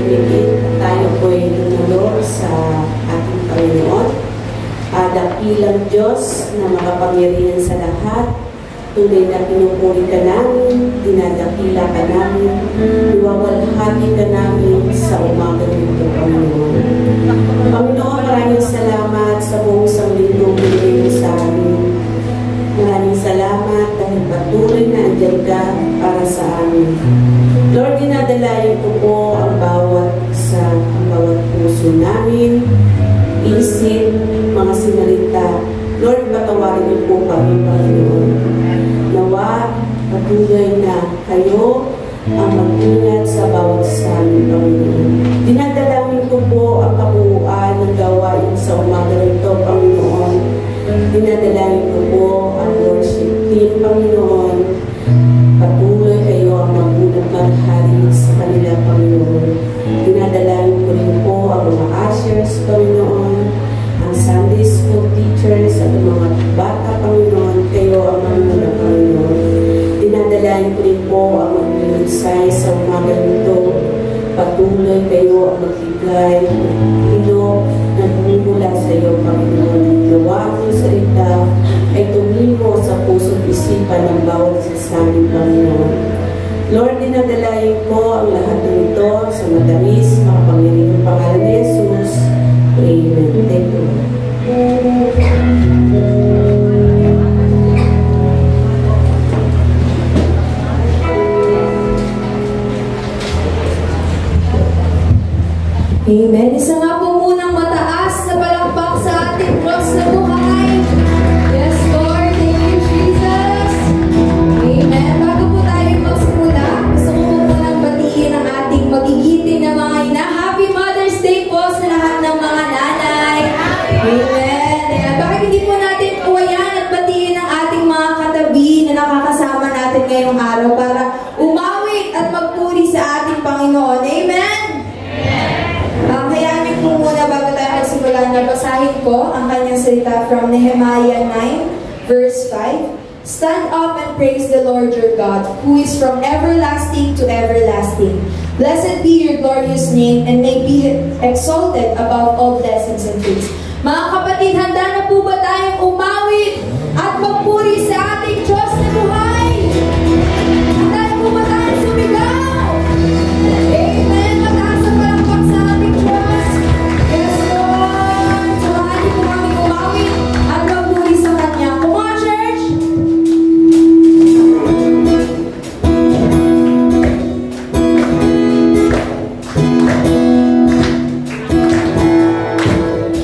pinipigit, tayo po'y lumulo sa ating Panginoon. Dakilang Diyos na makapangyarihan sa lahat, tunay na pinupuri ka namin, dinadakila ka namin, iwawalhati ka namin sa umaga nito, Panginoon. Panginoon, maraming salamat sa buong sanglingkong binigay mo sa amin. Maraming salamat dahil patuloy na andyan ka para sa amin. Lord, dinadalayan ko po ang bawat puso namin, isip, mga sinalita. Lord, patawarin niyo po kami, Panginoon. Nawa, patuloy na kayo ang mag-ingat sa bawat sa amin, Panginoon. Dinadalangin ko po ang kabuuan ng gawain sa umaga nito, Panginoon. Dinadalangin ko po ang worship team, Panginoon. Patuloy kayo ang mag-unat maghari sa kanila, Panginoon. Dinadalangin ko rin po ang mga ushers, Panginoon, ang Sunday school teachers at ang mga bata, Panginoon. Kayo ang mag-unat, Panginoon. Dinadalangin ko rin po ang mag-unisay sa umaga nito. Patuloy kayo ang magbigay na bumula sa iyo, Panginoon. Gawa ang salita ay tumimo sa puso't isipan ng bawat sasabi, Panginoon. Lord, dinadalayan ko ang lahat ng ito sa matamis, makapangyarihang pangalan ni Jesus. Amen. Thank you. Amen. Isa nga po munang mataas na palakpak sa ating Diyos na buhay. Yes, Lord. Thank you, Jesus. Amen. Bago po tayo magsimula, gusto ko po munang batiin ang ating magigiting na mga ina. Happy Mother's Day po sa lahat ng mga nanay. Amen. Ayan. Bakit hindi po natin uwayan at batiin ang ating mga katabi na nakakasama natin ngayong araw para umawit at magpuri sa ating Panginoon. Amen. Kaya niyo po muna bago tayo magsimula na basahin ko ang kanyang salita from Nehemiah 9 verse 5. Stand up and praise the Lord your God, who is from everlasting to everlasting. Blessed be your glorious name, and may be exalted above all blessings and peace. Mga kapatid, handa na po ba tayong umawit at magpuri sa ating Diyos na buhay? Handa na po ba tayong sumigaw? Amen. Mataas ang palakpak sa ating Diyos. Yes, Lord. Samahan niyo po kami umawit at magpuri sa Kanya. Come on, church!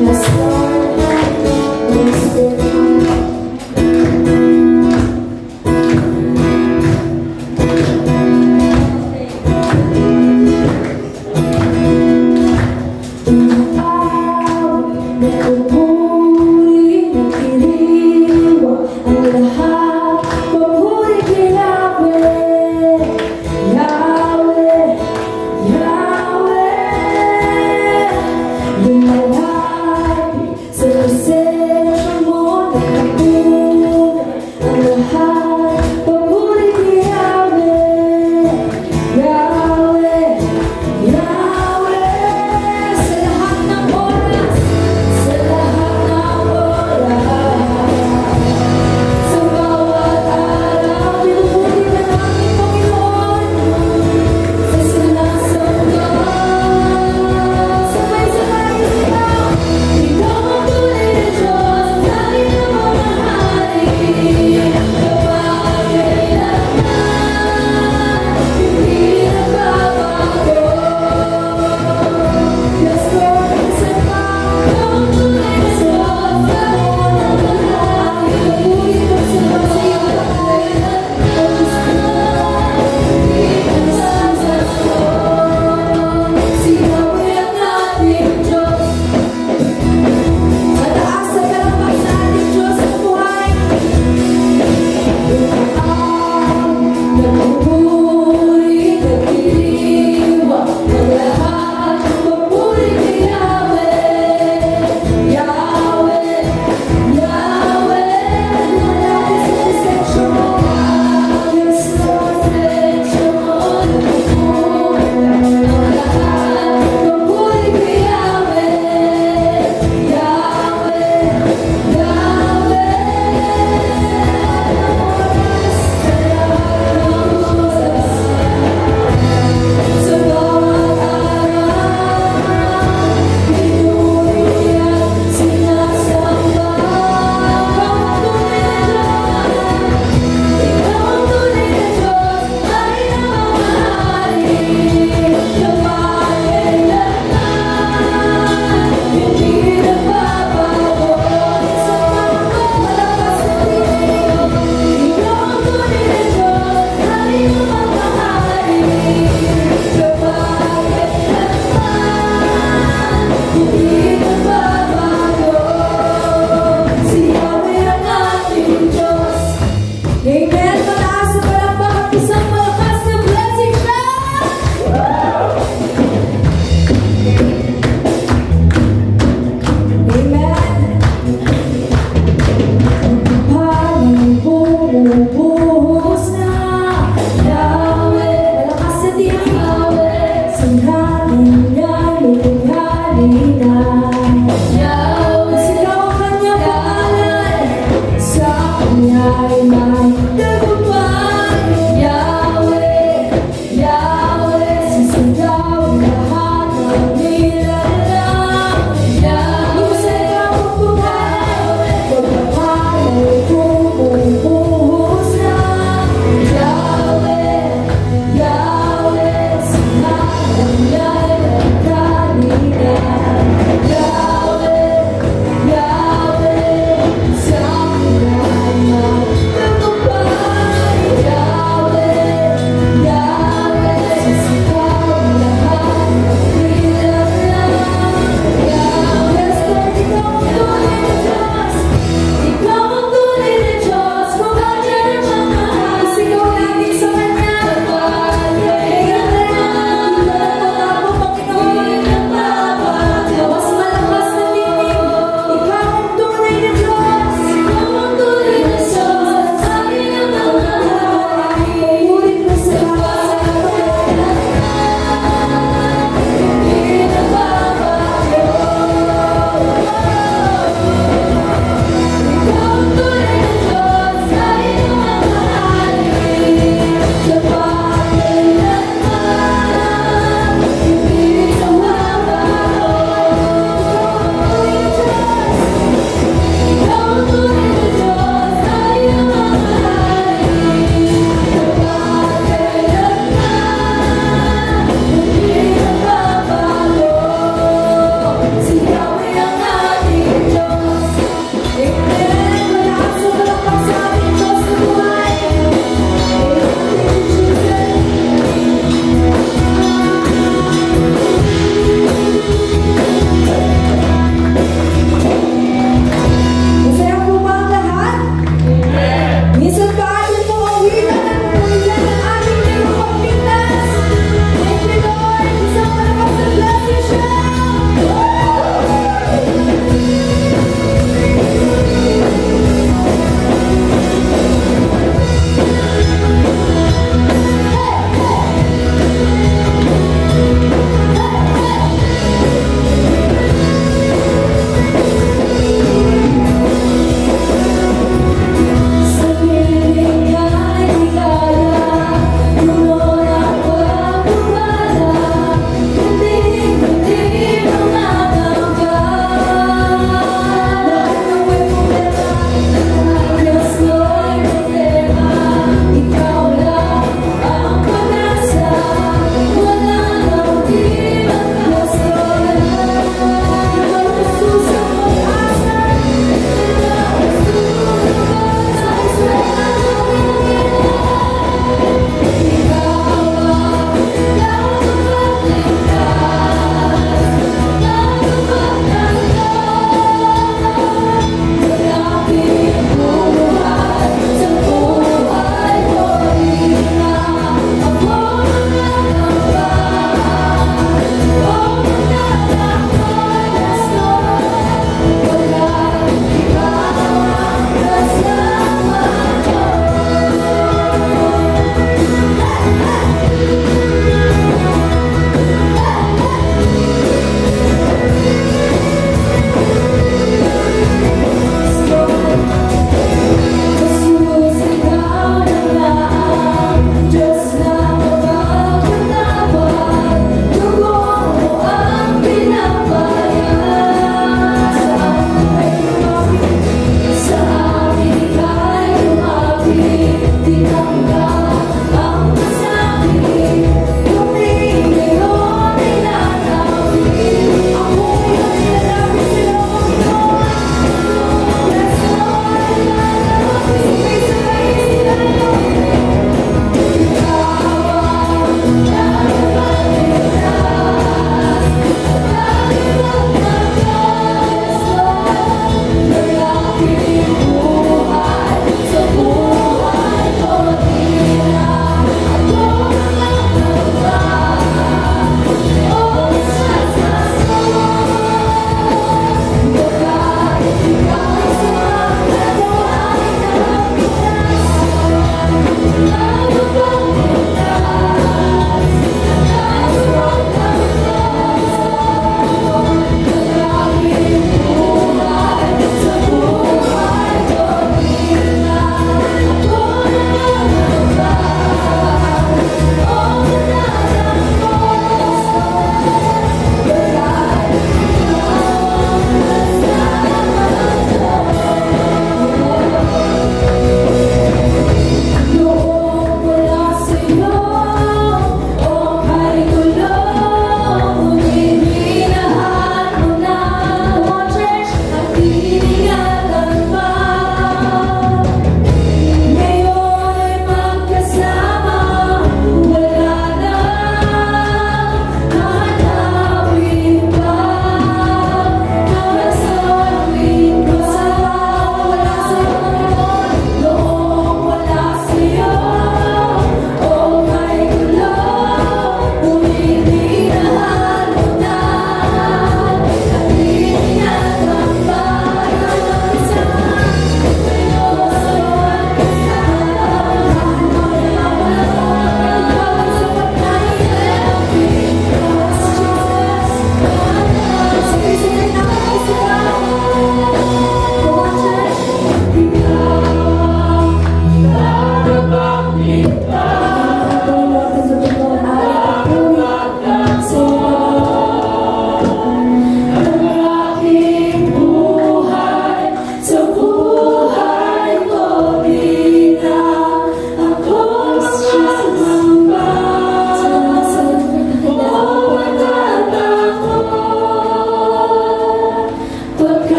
Yes, Lord.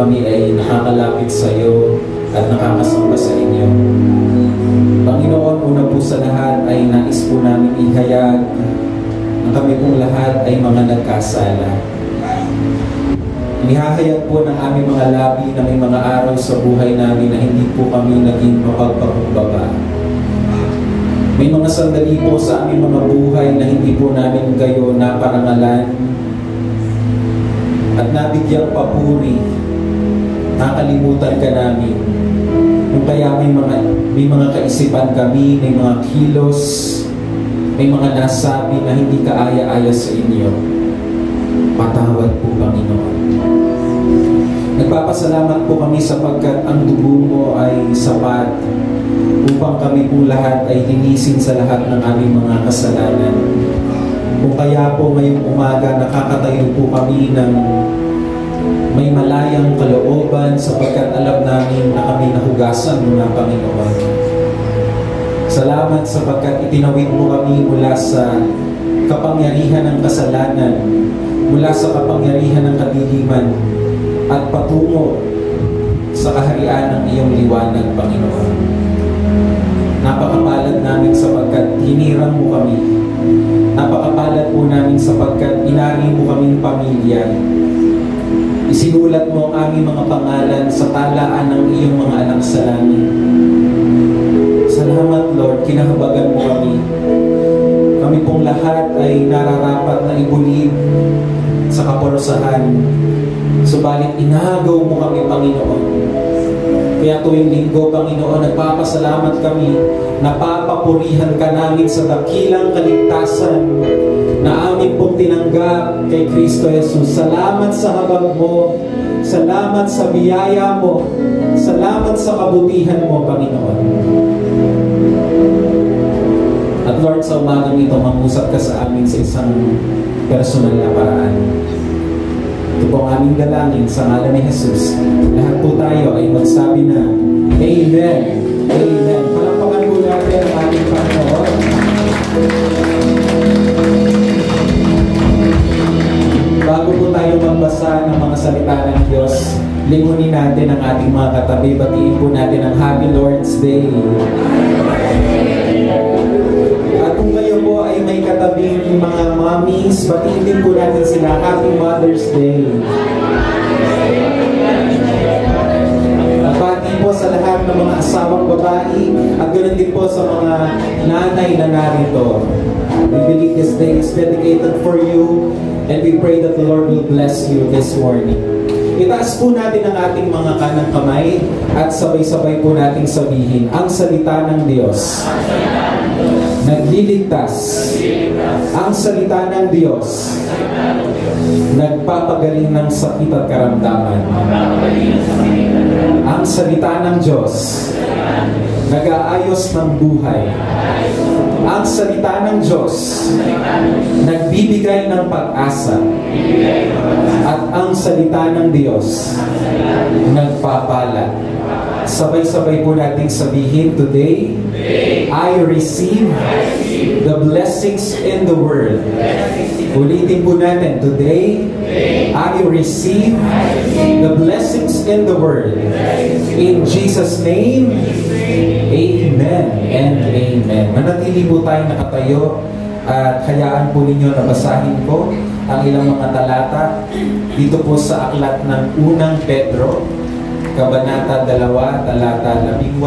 kami ay nakakalapit sa iyo at nakakasamba sa inyo. Panginoon, una po sa lahat ay nais po namin ihayag na kami pong lahat ay mga nagkasala. Inihahayag po ng aming mga labi na may mga araw sa buhay namin na hindi po kami naging mapagpakumbaba. May mga sandali po sa aming mga buhay na hindi po namin kayo naparangalan at nabigyang papuri. Nakalimutan ka namin. Kung kaya may mga kaisipan kami, may mga kilos, may mga nasabi na hindi kaaya-aya sa inyo. Patawad po, Panginoon. Nagpapasalamat po kami sapagkat ang dugo mo ay sapat upang kami po lahat ay linisin sa lahat ng aming mga kasalanan. Kung kaya po ngayong umaga nakakatayo po kami ng may malayang kalooban sapagkat alam namin na kami nahugasan mo na, Panginoon. Salamat sapagkat itinawid mo kami mula sa kapangyarihan ng kasalanan, mula sa kapangyarihan ng kadiliman, at patungo sa kaharian ng iyong liwanag, Panginoon. Napakapalad namin sapagkat hinirang mo kami. Napakapalad po namin sapagkat inari mo kaming pamilya. Isinulat mo ang aming mga pangalan sa talaan ng iyong mga anak sa langit. Salamat, Lord, kinahabagan mo kami. Kami pong lahat ay nararapat na ibulid sa kaparusahan. Subalit inagaw mo kami, Panginoon. Kaya tuwing linggo, Panginoon, nagpapasalamat kami, napapapurihan ka namin sa dakilang kaligtasan na amin pong tinanggap kay Kristo Jesus. Salamat sa habag mo, salamat sa biyaya mo, salamat sa kabutihan mo, Panginoon. At Lord, sa umagang ito, mangusap ka sa amin sa isang personal na paraan. Ito po ang aming dalangin sa ngalan ni Jesus. Lahat po tayo ay magsabi na Amen. Amen. Palampakan po natin ang ating Panginoon. Bago po tayo magbasa ng mga salita ng Diyos, lingunin natin ang ating mga katabi. Batiin po natin ang Happy Lord's Day. At kung kayo po ay may katabing mga mommies, batiin din po natin sila. Happy Mother's Day. Bati po sa lahat ng mga asawang babae at ganoon din po sa mga nanay na narito. We believe this day is dedicated for you and we pray that the Lord will bless you this morning. Itaas po natin ang ating mga kanang kamay at sabay-sabay po nating sabihin ang salita ng Diyos. Nagliligtas. Ang salita ng Diyos. Nagpapagaling ng sakit at karamdaman. Ang salita ng Diyos. Nag-aayos ng buhay. Ang salita ng Diyos. Nagbibigay ng pag-asa. At ang salita ng Diyos. Nagpapala. Sabay-sabay po nating sabihin today, I receive the blessings in the world. Ulitin po natin, today, I receive the blessings in the world. In Jesus' name, Amen and Amen. Manatili po tayo nakatayo at hayaan po ninyo na basahin ko ang ilang mga talata dito po sa aklat ng Unang Pedro, Kabanata 2, talata 18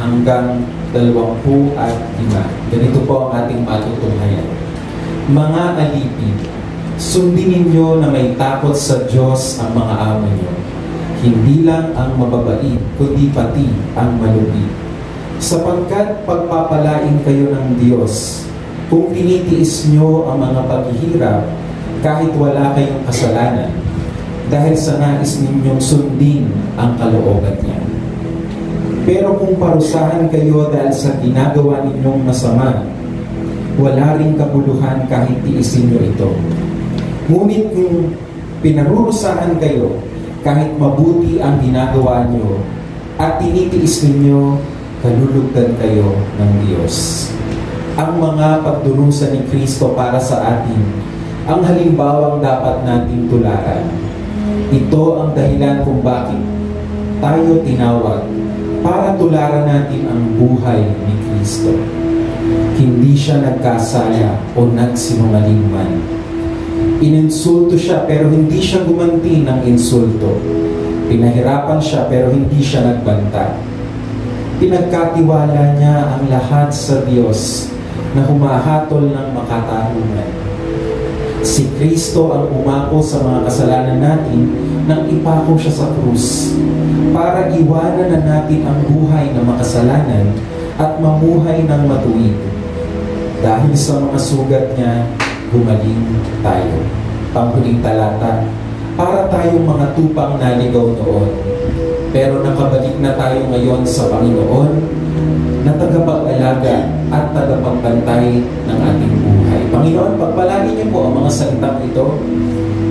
hanggang 25. Ganito po ang ating matutunghayan. Mga alipin, sundin ninyo na may takot sa Diyos ang mga amo nyo. Hindi lang ang mababait, kundi pati ang malupi. Sapagkat pagpapalain kayo ng Diyos kung tinitiis nyo ang mga paghihirap kahit wala kayong kasalanan, dahil sa nais ninyong sundin ang kalooban niya. Pero kung parusahan kayo dahil sa ginagawa ninyong masama, wala ring kabuluhan kahit tiisin nyo ito. Ngunit kung pinarurusahan kayo kahit mabuti ang ginagawa nyo at tinitiis ninyo, kalulugdan kayo ng Diyos. Ang mga pagdurusa ni Kristo para sa atin ang halimbawang dapat nating tularan. Ito ang dahilan kung bakit tayo tinawag para tularan natin ang buhay ni Kristo. Hindi siya nagkasala o nagsinungaling man. Ininsulto siya pero hindi siya gumanti ng insulto. Pinahirapan siya pero hindi siya nagbanta. Pinagkatiwala niya ang lahat sa Diyos na humahatol ng makatarungan. Si Kristo ang umako sa mga kasalanan natin nang ipako siya sa krus para iwanan na natin ang buhay na makasalanan at mamuhay ng matuwid. Dahil sa mga sugat niya, gumaling tayo. Panghuling talata, para tayong mga tupang naligaw noon. Pero nakabalik na tayo ngayon sa Panginoon na tagapag-alaga at tagapagbantay ng ating buhay. Panginoon, pagpalagi niyo po ang mga salitang ito.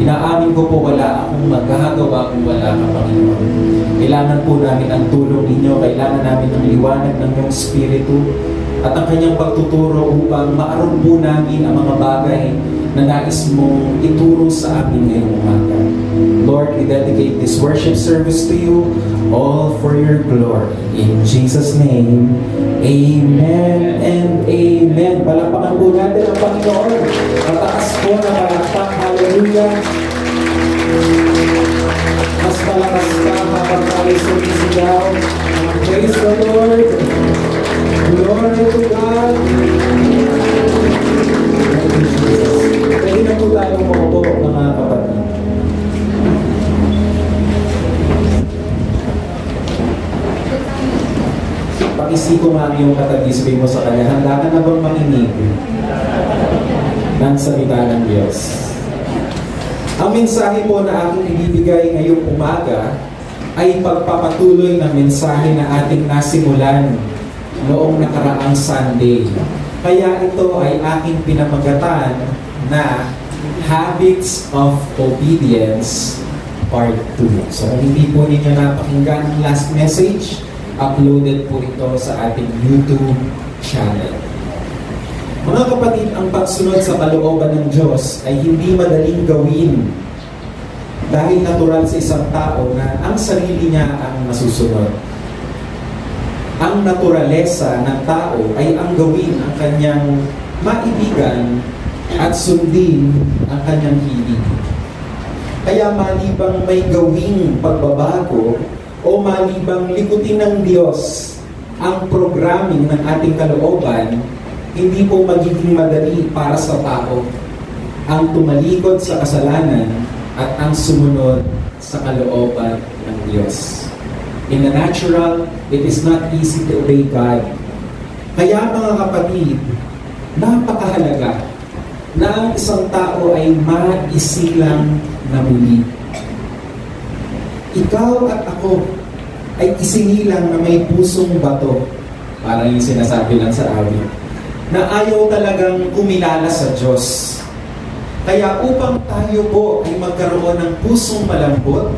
Inaamin ko po wala akong magagawa kung wala ka, Panginoon. Kailangan po namin ang tulong ninyo, kailangan namin ang liwanag ng iyong Espiritu at ang kanyang pagtuturo upang maaroon po namin ang mga bagay na nais mong ituro sa amin ngayong umaga. Lord, we dedicate this worship service to you, all for your glory. In Jesus' name, amen and amen. Palakpakan po natin ang Panginoon. Mataas po na palakpak. Hallelujah. Mas malakas ka habang tayo sumisigaw. Praise the Lord. Glory to God. Pwede na po tayo maupo, mga kapatid. Pakisiko nga yung katabi, sabihin mo sa kanya, handa ka na bang makinig ng salita ng Diyos? Ang mensahe po na aking ibibigay ngayong umaga ay pagpapatuloy ng mensahe na ating nasimulan noong nakaraang Sunday. Kaya ito ay aking pinamagatan na Habits of Obedience Part 2. So kung hindi po ninyo napakinggan ang last message, uploaded po ito sa ating YouTube channel. Mga kapatid, ang pagsunod sa kalooban ng Diyos ay hindi madaling gawin dahil natural sa isang tao na ang sarili niya ang masusunod. Ang naturalesa ng tao ay ang gawin ang kanyang maibigan at sundin ang kanyang hilig. Kaya malibang may gawing pagbabago o malibang likutin ng Diyos ang programming ng ating kalooban, hindi po magiging madali para sa tao ang tumalikod sa kasalanan at ang sumunod sa kalooban ng Diyos. In the natural, it is not easy to obey God. Kaya mga kapatid, napakahalaga na ang isang tao ay maisilang na muli. Ikaw at ako ay isinilang na may pusong bato, parang yung sinasabi lang sa awit, na ayaw talagang kumilala sa Diyos. Kaya upang tayo po ay magkaroon ng pusong malambot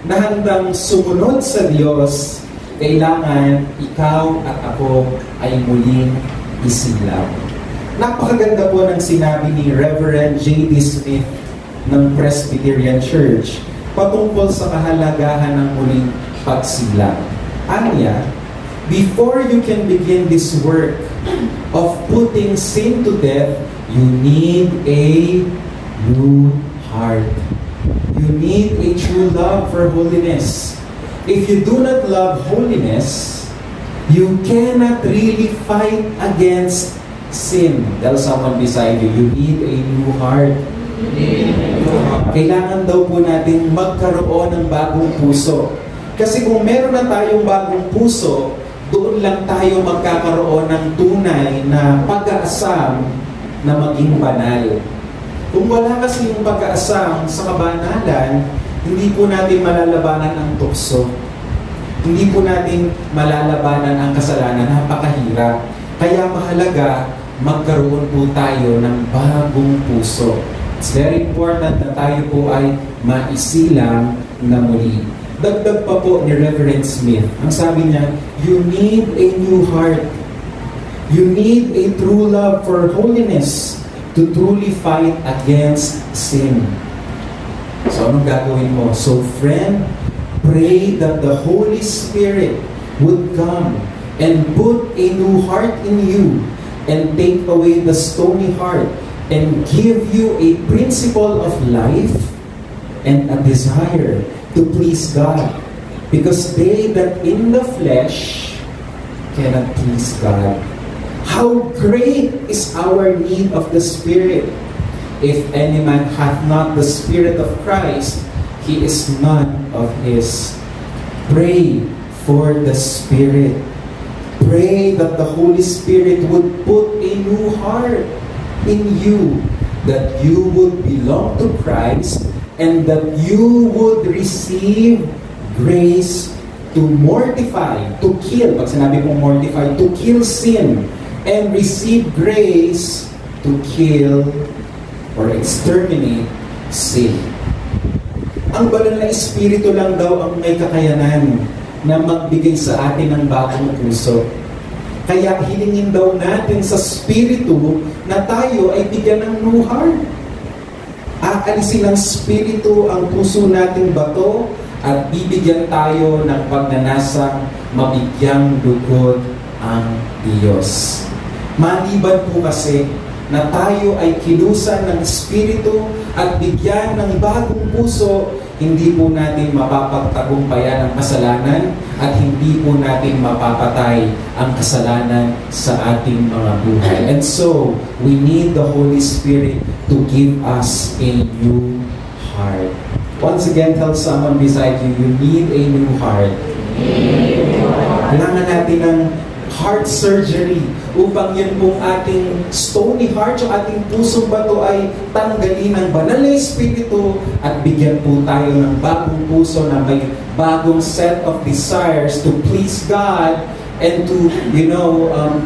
na handang sumunod sa Diyos, kailangan ikaw at ako ay muling isilaw. Napakaganda po ng sinabi ni Reverend J.D. Smith ng Presbyterian Church patungkol sa kahalagahan ng muling pagsilaw. Anya, before you can begin this work of putting sin to death, you need a new heart. You need a true love for holiness. If you do not love holiness, you cannot really fight against sin. Tell someone beside you, you need a new heart. Kailangan daw po natin magkaroon ng bagong puso. Kasi kung meron na tayong bagong puso, doon lang tayo magkakaroon ng tunay na pag-aasam na maging banal. Kung wala kasi yung pag-aasam sa kabanalan, hindi po natin malalabanan ang tukso. Hindi po natin malalabanan ang kasalanan. Napakahirap. Kaya mahalaga, magkaroon po tayo ng bagong puso. It's very important na tayo po ay maisilang na muli. Dagdag pa po ni Reverend Smith. Ang sabi niya, you need a new heart. You need a true love for holiness to truly fight against sin. So anong gagawin mo? So friend, pray that the Holy Spirit would come and put a new heart in you and take away the stony heart and give you a principle of life and a desire to please God. Because they that in the flesh cannot please God. How great is our need of the Spirit! If any man hath not the Spirit of Christ, he is none of his. Pray for the Spirit. Pray that the Holy Spirit would put a new heart in you, that you would belong to Christ, and that you would receive grace to mortify, to kill. Pag sinabi kong mortify, to kill sin, and receive grace to kill or exterminate sin. Ang banal na Espiritu lang daw ang may kakayanan na magbigay sa atin ng bagong puso. Kaya hilingin daw natin sa Espiritu na tayo ay bigyan ng new heart. Aalisin ng Espiritu ang puso nating bato at bibigyan tayo ng pagnanasang mabigyang lugod ang Diyos. Maliban po kasi na tayo ay kilusan ng Espiritu at bigyan ng bagong puso, hindi po natin mapapagtagumpayan ang kasalanan at hindi po natin mapapatay ang kasalanan sa ating mga buhay. And so, we need the Holy Spirit to give us a new heart. Once again, tell someone beside you, you need a new heart. Kailangan natin ng heart surgery upang yun pong ating stony heart, yung ating pusong bato ay tanggalin ng banal na Espiritu at bigyan po tayo ng bagong puso na may bagong set of desires to please God and to,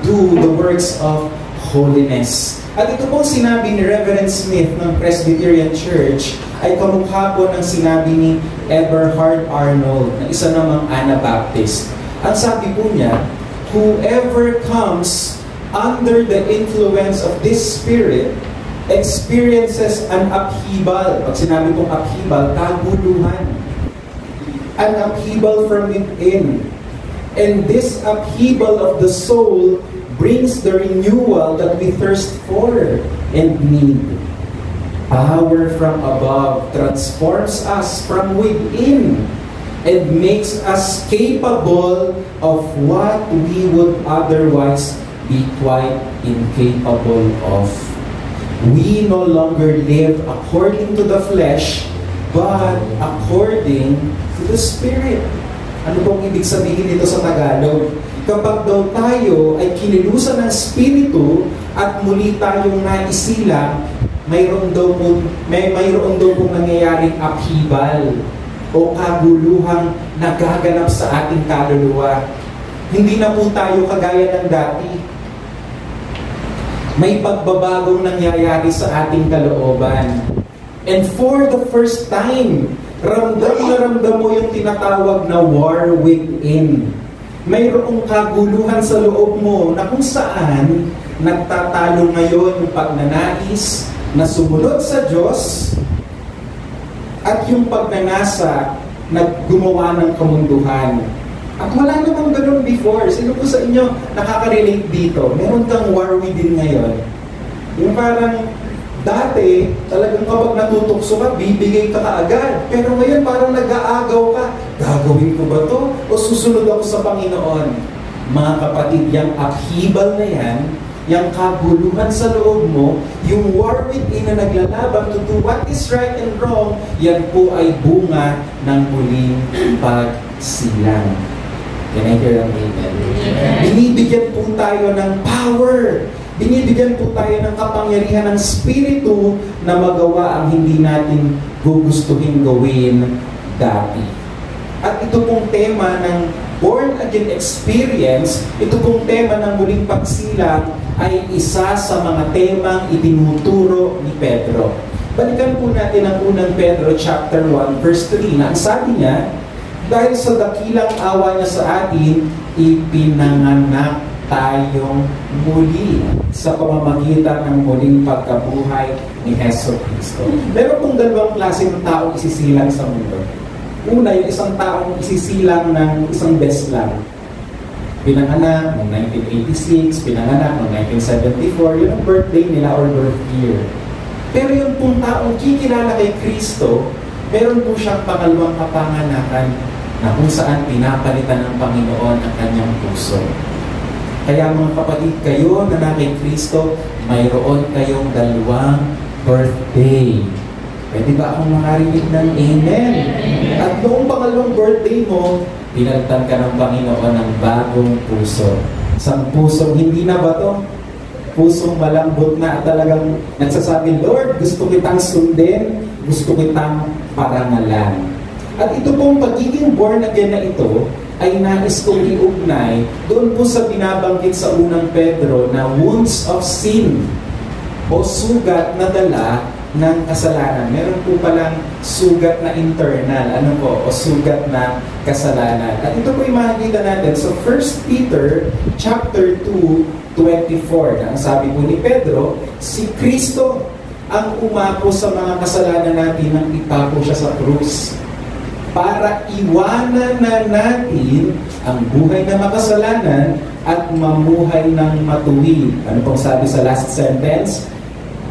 do the works of holiness. At ito pong sinabi ni Reverend Smith ng Presbyterian Church ay kamukha po ng sinabi ni Eberhard Arnold na isa namang Anabaptist. Ang sabi po niya, whoever comes under the influence of this Spirit experiences an upheaval. Pag sinabi kong upheaval, kaguluhan. An upheaval from within. And this upheaval of the soul brings the renewal that we thirst for and need. Power from above transforms us from within and makes us capable of what we would otherwise be quite incapable of. We no longer live according to the flesh, but according to the Spirit. Ano pong ibig sabihin nito sa Tagalog? Kapag daw tayo ay kinilusan ng Espiritu at muli tayong naisilang, mayroon daw pong nangyayaring upheaval o kaguluhang nagaganap sa ating kaluluwa. Hindi na po tayo kagaya ng dati. May pagbabagong nangyayari sa ating kalooban. And for the first time, ramdam na ramdam mo yung tinatawag na war within. Mayroong kaguluhan sa loob mo na kung saan nagtatalo ngayon yung pagnanais na sumunod sa Diyos at yung pagnanasa na gumawa ng kamunduhan. At wala namang ganun before. Sino po sa inyo nakaka-relate dito? Meron kang war within ngayon. Yung parang dati, talagang kapag natutukso ka, bibigay ka kaagad. Pero ngayon parang nag-aagaw ka. Gagawin ko ba to? O susunod ako sa Panginoon? Mga kapatid, yung upheaval na yan, yung kaguluhan sa loob mo, yung war within na naglalaban to do what is right and wrong, yan po ay bunga ng muling pagsilang. Can I hear an amen? Binibigyan po tayo ng power. Binibigyan po tayo ng kapangyarihan ng Espiritu na magawa ang hindi natin gugustuhin gawin dati. At ito pong tema ng born again experience, ito pong tema ng muling pagsilang ay isa sa mga temang itinuturo ni Pedro. Balikan po natin ang unang Pedro chapter 1 verse 3 na ang sabi niya, dahil sa dakilang awa niya sa atin, ipinanganak tayong muli sa pamamagitan ng muling pagkabuhay ni Hesus Kristo. Meron pong dalawang klase ng taong isisilang sa mundo. Una, yung isang taong isisilang ng isang beses lang. Pinanganak noong 1986, pinanganak noong 1974, yun ang birthday nila or birth year. Pero yung pong taong kikilala kay Kristo, meron po siyang pangalawang kapanganakan na kung saan pinapalitan ng Panginoon ang kanyang puso. Kaya mga kapatid, kayo na kay Kristo, mayroon kayong dalawang birthday. Pwede ba akong makarinig ng amen? At noong pangalawang birthday mo, pinalitan ka ng Panginoon ng bagong puso. Isang pusong hindi na ba to? Pusong malambot na at talagang nagsasabi, Lord, gusto kitang sundin, gusto kitang parangalan. At ito pong pagiging born again na ito, ay nais kong iugnay doon po sa binabanggit sa unang Pedro na wounds of sin o sugat na dala ng kasalanan. Meron po palang sugat na internal, o sugat na kasalanan. At ito po yung makikita natin sa 1 Peter chapter 2:24. Ang sabi po ni Pedro, si Kristo ang umako sa mga kasalanan natin nang ipako siya sa krus, para iwanan na natin ang buhay na makasalanan at mamuhay ng matuwid. Ano pong sabi sa last sentence?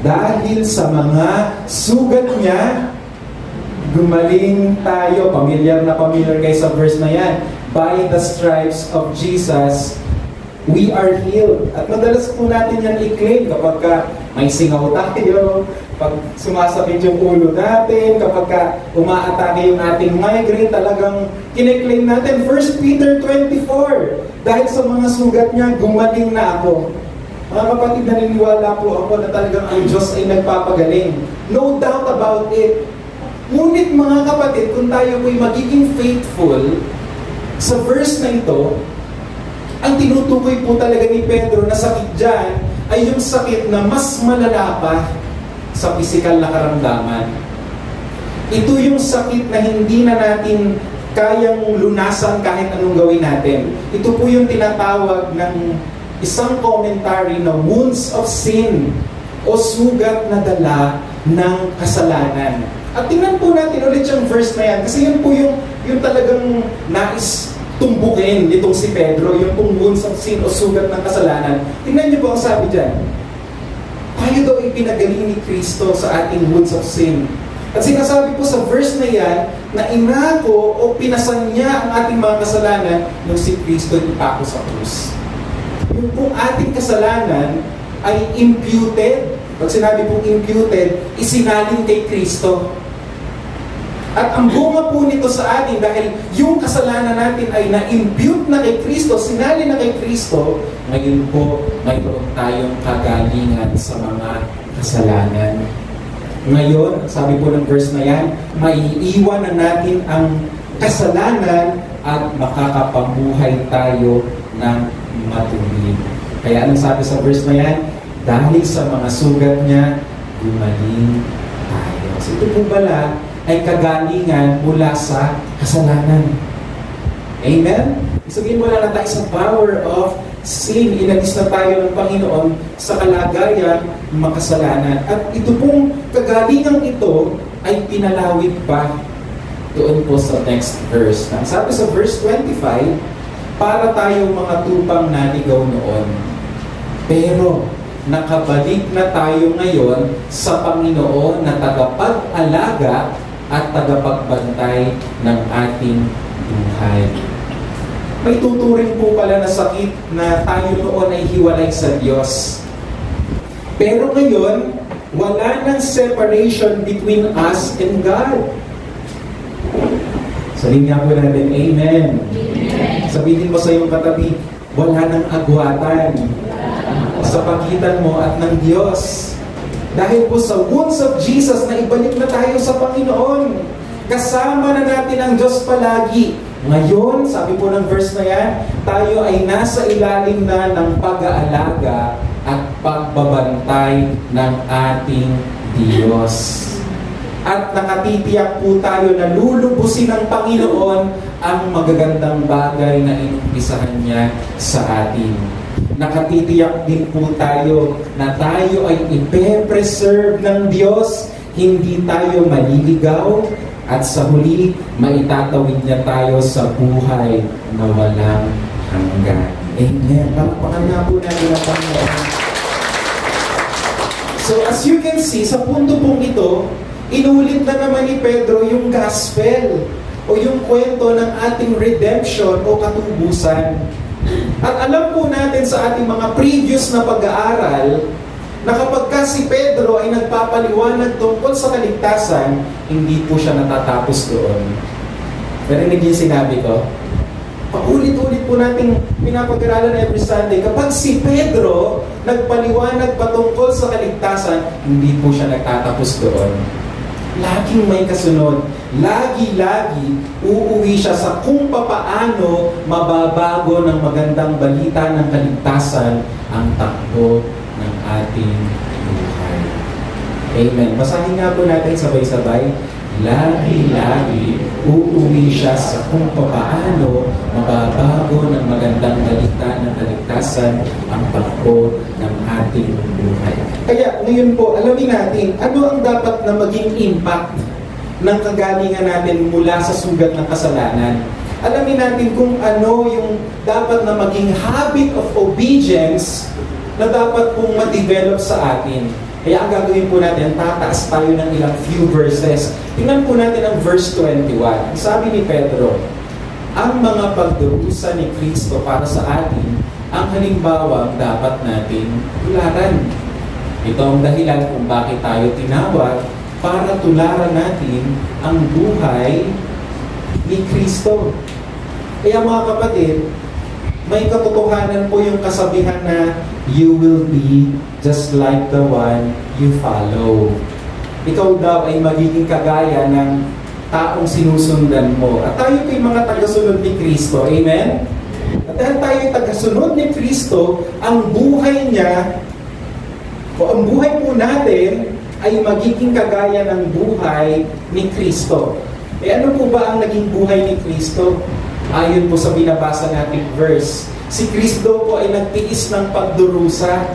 Dahil sa mga sugat niya, gumaling tayo. Pamilyar kayo sa verse na yan. By the stripes of Jesus, we are healed. At madalas po natin yan i-claim kapag may singaw tayo, pag sumasakit yung ulo natin, kapag umaatake yung ating migraine, talagang kine-claim natin, 1 Peter 24, dahil sa mga sugat niya, gumaling na ako. Mga kapatid, naniniwala po ako na talagang ang Diyos ay nagpapagaling. No doubt about it. Ngunit mga kapatid, kung tayo po'y magiging faithful sa verse na ito, ang tinutukoy po talaga ni Pedro na sakit dyan ay yung sakit na mas malala pa sa pisikal na karamdaman. Ito yung sakit na hindi na natin kayang lunasan kahit anong gawin natin. Ito po yung tinatawag ng isang commentary na wounds of sin o sugat na dala ng kasalanan. At tingnan po natin ulit yung verse na yan kasi yun po yung talagang nais tumbukin nitong si Pedro, yung pong wounds of sin o sugat ng kasalanan. Tingnan niyo po ang sabi dyan. Tayo daw ipinagaling ni Kristo sa ating wounds of sin. At sinasabi po sa verse na yan, na inako o pinasan niya ang ating mga kasalanan nung si Kristo ipako sa krus. Yung pong ating kasalanan ay imputed. Pag sinabi pong imputed, isinalin kay Kristo. At ang bunga po nito sa atin, dahil yung kasalanan natin ay na-impute na kay Kristo, sinali na kay Kristo, ngayon po, mayroon tayong kagalingan sa mga kasalanan. Ngayon, sabi po ng verse na yan, maiiwan na natin ang kasalanan at makakapamuhay tayo ng matuwid. Kaya anong sabi sa verse na yan? Dahil sa mga sugat niya, gumaling tayo. So ito po pala ay kagalingan mula sa kasalanan. Amen? Sabihin mo lang na tayo sa power of sin. Inalis na tayo ng Panginoon sa kalagayan ng makasalanan. At ito pong kagalingan ito ay pinalawig pa doon po sa next verse. Sabi sa verse 25, para tayong mga tupang naligaw noon. Pero nakabalik na tayo ngayon sa Panginoon na tagapag-alaga at tagapagbantay ng ating buhay. May tuturing po pala na sakit na tayo noon ay hiwalay sa Diyos. Pero ngayon, wala nang separation between us and God. Sabihin nga po natin, Amen. Sabihin mo sa iyong katabi, wala nang agwatan sa pagitan mo at ng Diyos. Dahil po sa wounds of Jesus na ibalik na tayo sa Panginoon. Kasama na natin ang Diyos palagi. Ngayon, sabi po ng verse na yan, tayo ay nasa ilalim na ng pag-aalaga at pagbabantay ng ating Diyos. At nakatitiyak po tayo na lulubusin ng Panginoon ang magagandang bagay na inumpisahan niya sa atin. Nakatitiyak din po tayo na tayo ay ipe-preserve ng Diyos, hindi tayo maliligaw, at sa huli, maitatawid niya tayo sa buhay na walang hanggan. Amen. Palakpakan nga po natin ang Panginoon. So as you can see, sa punto pong ito, inulit na naman ni Pedro yung gospel o yung kwento ng ating redemption o katubusan. At alam po natin sa ating mga previous na pag-aaral na kapag ka si Pedro ay nagpapaliwanag tungkol sa kaligtasan, hindi po siya natatapos doon. Narinig yung sinabi ko? Paulit-ulit po natin pinapag-aralan every Sunday. Kapag si Pedro nagpaliwanag patungkol sa kaligtasan, hindi po siya nagtatapos doon. Laging may kasunod. Lagi-lagi uuwi siya sa kung papaano mababago ng magandang balita ng kaligtasan ang takbo ng ating buhay. Amen. Basahin nga po natin sabay-sabay. Lagi-lagi uuwi siya sa kung paano mababago ng magandang balita ng kaligtasan ang takbo ng ating buhay. Kaya ngayon po, alamin natin ano ang dapat na maging impact ng kagalingan natin mula sa sugat ng kasalanan. Alamin natin kung ano yung dapat na maging habit of obedience na dapat pong ma-develop sa atin. Kaya ang gagawin po natin, tataas tayo ng ilang few verses. Tingnan po natin ang verse 21. Sabi ni Pedro, ang mga pagdurusa ni Kristo para sa atin, ang halimbawa dapat natin tularan. Ito ang dahilan kung bakit tayo tinawag para tularan natin ang buhay ni Kristo. Kaya mga kapatid, may katotohanan po yung kasabihan na you will be just like the one you follow. Ikaw daw ay magiging kagaya ng taong sinusundan mo. At tayo po yung mga tagasunod ni Kristo. Amen? At dahil tayo yung tagasunod ni Kristo, ang buhay niya o ang buhay po natin ay magiging kagaya ng buhay ni Kristo. Ano po ba ang naging buhay ni Kristo? Ayon po sa binabasa nating verse, si Kristo po ay nagtiis ng pagdurusa.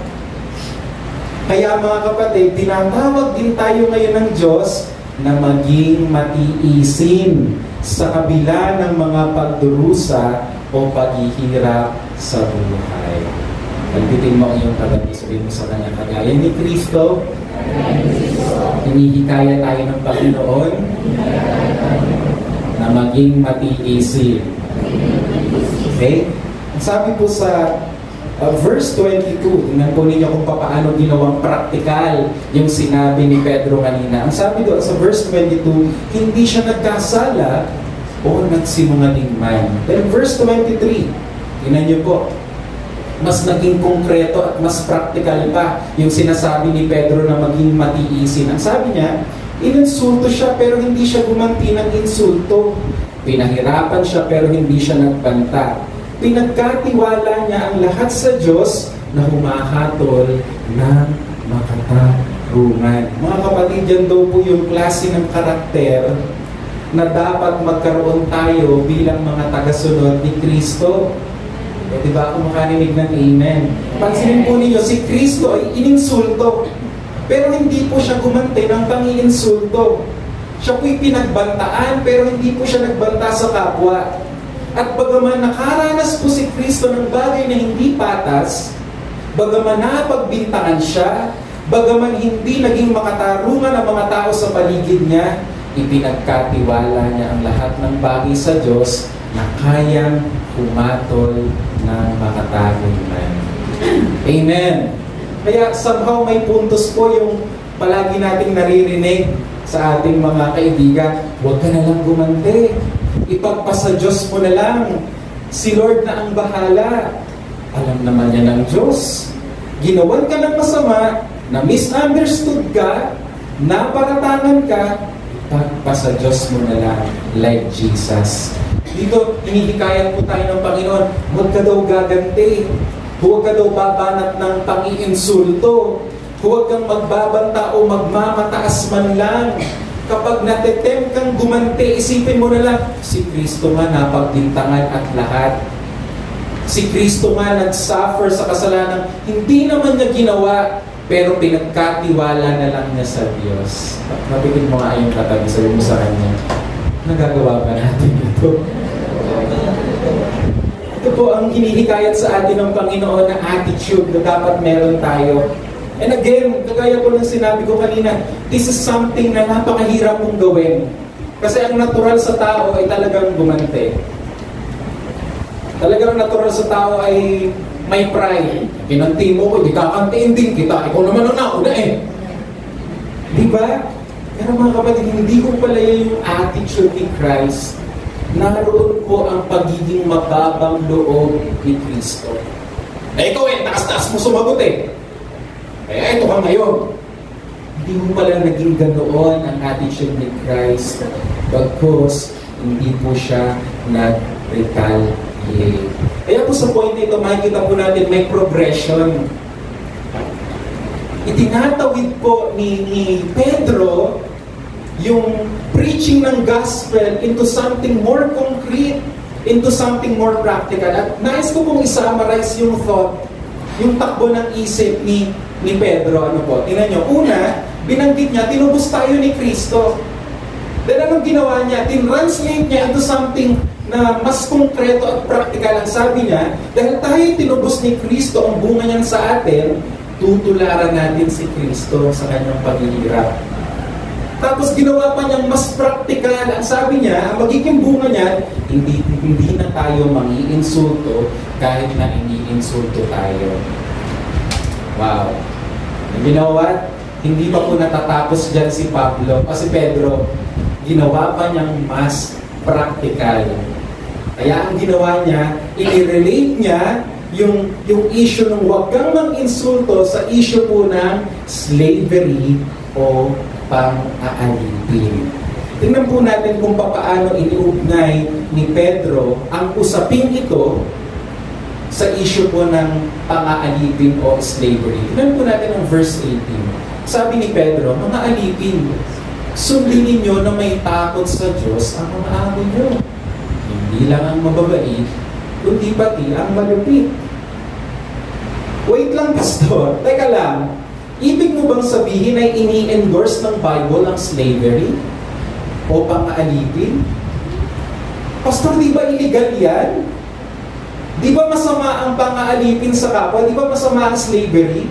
Kaya mga kapatid, tinatawag din tayo ngayon ng Diyos na maging matiisin sa kabila ng mga pagdurusa o paghihirap sa buhay. Pagtitin mo ang iyong kagabi, sabihin mo sa kanya, kagaya ni Kristo, hinihikaya tayo ng Panginoon na maging matiisin. Okay? Sabi po sa verse 22, tingnan po ninyo kung paano ginawang praktikal yung sinabi ni Pedro kanina. Ang sabi doon sa verse 22, hindi siya nagkasala o nagsinungaling man. Then verse 23, tingnan niyo po, mas naging konkreto at mas praktikal pa yung sinasabi ni Pedro na maging matiisin. Ang sabi niya, ininsulto siya pero hindi siya gumanti ng insulto. Pinahirapan siya pero hindi siya nagbanta. Pinagkatiwala niya ang lahat sa Diyos na humahatol ng makatarungan. Mga kapatid, yan daw po yung klase ng karakter na dapat magkaroon tayo bilang mga tagasunod ni Kristo. Diba ako makarinig ng amen? Pansinin po ninyo, si Kristo ay ininsulto. Pero hindi po siya gumanti ng pang-iinsulto. Siya po'y pinagbantaan, pero hindi po siya nagbanta sa kapwa. At bagaman nakaranas po si Kristo ng bagay na hindi patas, bagaman napagbintangan siya, bagaman hindi naging makatarungan ang mga tao sa paligid niya, ipinagkatiwala niya ang lahat ng bagay sa Diyos na kayang humatol ng makatarungan. Amen! Kaya somehow may puntos po yung palagi nating naririnig sa ating mga kaibigan, huwag ka na lang gumante. Ipagpasa Diyos mo na lang. Si Lord na ang bahala. Alam naman niya ng Diyos. Ginawan ka ng masama, na misunderstood ka, naparatangan ka, ipagpasa Diyos mo na lang like Jesus. Dito, hinihikayat po tayo ng Panginoon, huwag ka daw gaganti. Huwag ka daw babanat ng pang-iinsulto. Huwag kang magbabanta o magmamataas man lang. kapag natetempt kang gumanti, isipin mo na lang, si Kristo nga napagbintangan at lahat. Si Kristo nga nag-suffer sa kasalanan. Hindi naman niya ginawa, pero pinagkatiwala na lang niya sa Diyos. Mabigin mo nga yung katabi, sabi mo sa Kanya, nagagawa ba natin ito? Ito po ang hinihikayat sa atin ng Panginoon na attitude na dapat meron tayo. And again, kagaya po ng sinabi ko kanina, this is something na napakahirap mong gawin. Kasi ang natural sa tao ay talagang gumante. Talagang natural sa tao ay may pride. Kinanti mo ko, di kakantiin din kita. Ikaw naman ang nauna eh. Di ba? Pero mga kapatid, hindi ko pala yung attitude ni Christ. Naroon po ang pagiging mababang loob ni Kristo. Eh ikaw taas-taas mo sumagot eh. Kaya ito ka ngayon. Hindi mo pala naging ganoon ang attitude ni Christ. Bagkus, hindi po siya nag-retaliate. Kaya po sa point nito, makikita po natin may progression. Itinatawid po ni Pedro yung preaching ng gospel into something more concrete, into something more practical. At nais ko pong i-summarize yung thought, yung takbo ng isip ni Pedro. Ano po? Tingnan nyo. Una, binanggit niya, tinubos tayo ni Kristo. Then anong ginawa niya? Tinranslate niya into something na mas konkreto at practical. Ang sabi niya, dahil tayo tinubos ni Kristo, ang bunga niyan sa atin, tutularan natin si Kristo sa kanyang paghihirap. Tapos ginawa pa niyang mas practical. Ang sabi niya, ang magiging bunga niyan, hindi na tayo mangiinsulto kahit na iniinsulto tayo. Wow. You know what? Hindi pa po natatapos dyan si Pablo o si Pedro. Ginawa pa niyang mas practical. Kaya ang ginawa niya, i-relate niya yung issue ng huwag kang mang-insulto sa issue po ng slavery o pang-aalipin. Tingnan po natin kung paano iniugnay ni Pedro ang usaping ito sa issue po ng pang-aalipin o slavery. Tingnan po natin ang verse 18. Sabi ni Pedro, mga alipin, sundin ninyo na may takot sa Diyos ang mga amo nyo. Hindi lang ang mababait, kundi pati ang malupit. Wait lang, Pastor. Teka lang. Ibig mo bang sabihin ay ini-endorse ng Bible ang slavery? O pang-aalipin? Pastor, di ba illegal yan? Di ba masama ang pang-aalipin sa kapwa? Di ba masama ang slavery?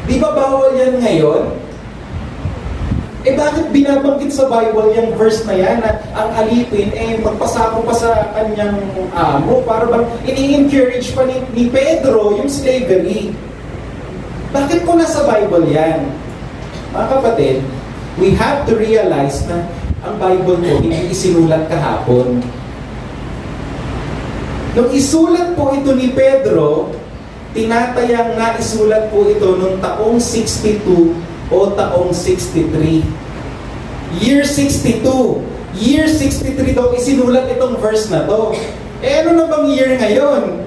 Di ba bawal yan ngayon? Eh bakit binabanggit sa Bible yung verse na yan na ang alipin magpasako pa sa kanyang amo para bang ini-encourage pa ni Pedro yung slavery? Bakit po nasa Bible yan? Mga kapatid, we have to realize na ang Bible po hindi isinulat kahapon. Nung isulat po ito ni Pedro, tinatayang na isulat po ito noong taong 62 o taong 63. Year 62. Year 63 daw isinulat itong verse na to. Eh ano na bang year ngayon?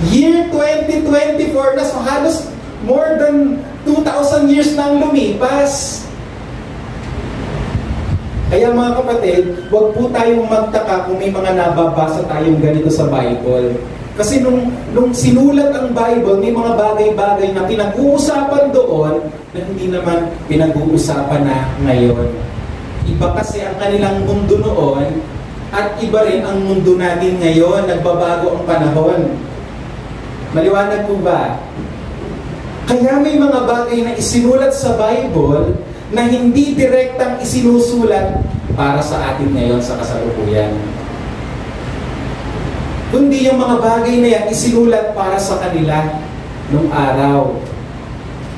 Year 2024 na, so halos more than 2,000 years nang lumipas. Kaya mga kapatid, huwag po tayong magtaka kung may mga nababasa tayong ganito sa Bible. Kasi nung sinulat ang Bible, may mga bagay-bagay na pinag-uusapan doon na hindi naman pinag-uusapan na ngayon. Iba kasi ang kanilang mundo noon at iba rin ang mundo natin ngayon. Nagbabago ang panahon. Maliwanag po ba? Kaya may mga bagay na isinulat sa Bible na hindi direktang isinusulat para sa atin ngayon sa kasalukuyan. Kundi yung mga bagay na yan isinulat para sa kanila nung araw.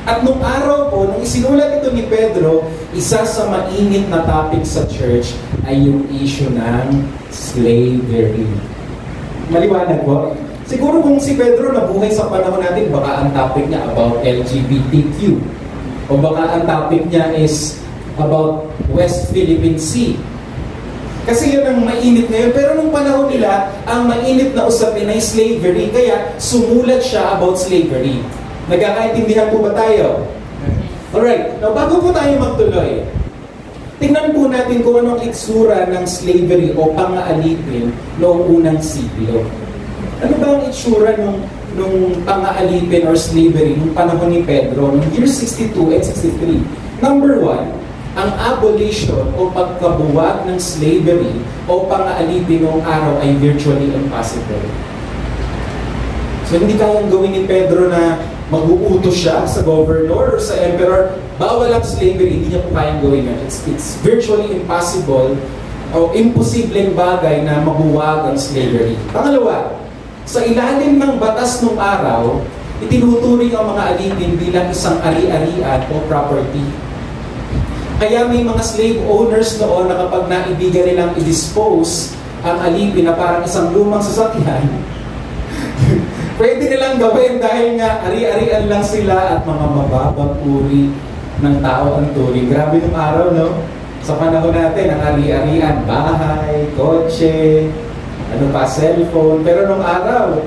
At nung araw po, nung isinulat ito ni Pedro, isa sa mainit na topic sa church ay yung issue ng slavery. Maliwanag po? Siguro kung si Pedro nabuhay sa panahon natin, baka ang topic niya about LGBTQ. O baka ang topic niya is about West Philippine Sea. Kasi yun ang mainit ngayon. Pero nung panahon nila, ang mainit na usapin ay slavery. Kaya sumulat siya about slavery. Nagkakaintindihan po ba tayo? Alright. Now, bago po tayo magtuloy, Tingnan po natin kung anong itsura ng slavery o pang-aalipin noong unang siglo. Ano ba ang itsura nung pang-aalipin or slavery nung panahon ni Pedro, noong year 62 and 63? Number one, ang abolition o pagkabuwag ng slavery o pang-aalipin noong araw ay virtually impossible. So hindi kayang gawin ni Pedro na mag-uutos siya sa governor or sa emperor, bawal ang slavery, hindi niya po kayang gawin yan. It's virtually impossible o imposibleng bagay na mabuwag ang slavery. Pangalawa, sa ilalim ng batas ng araw, itinuturing ang mga alipin bilang isang ari-arian o property. Kaya may mga slave owners noon na kapag naibigan nilang i-dispose ang alipin na parang isang lumang sasakyan, pwede nilang gawin dahil nga ari-arian lang sila at mga mababang uri ng tao ang turing. Grabe nung araw, no? Sa panahon natin, ang ari-arian, bahay, kotse, ano pa, cellphone. Pero nung araw,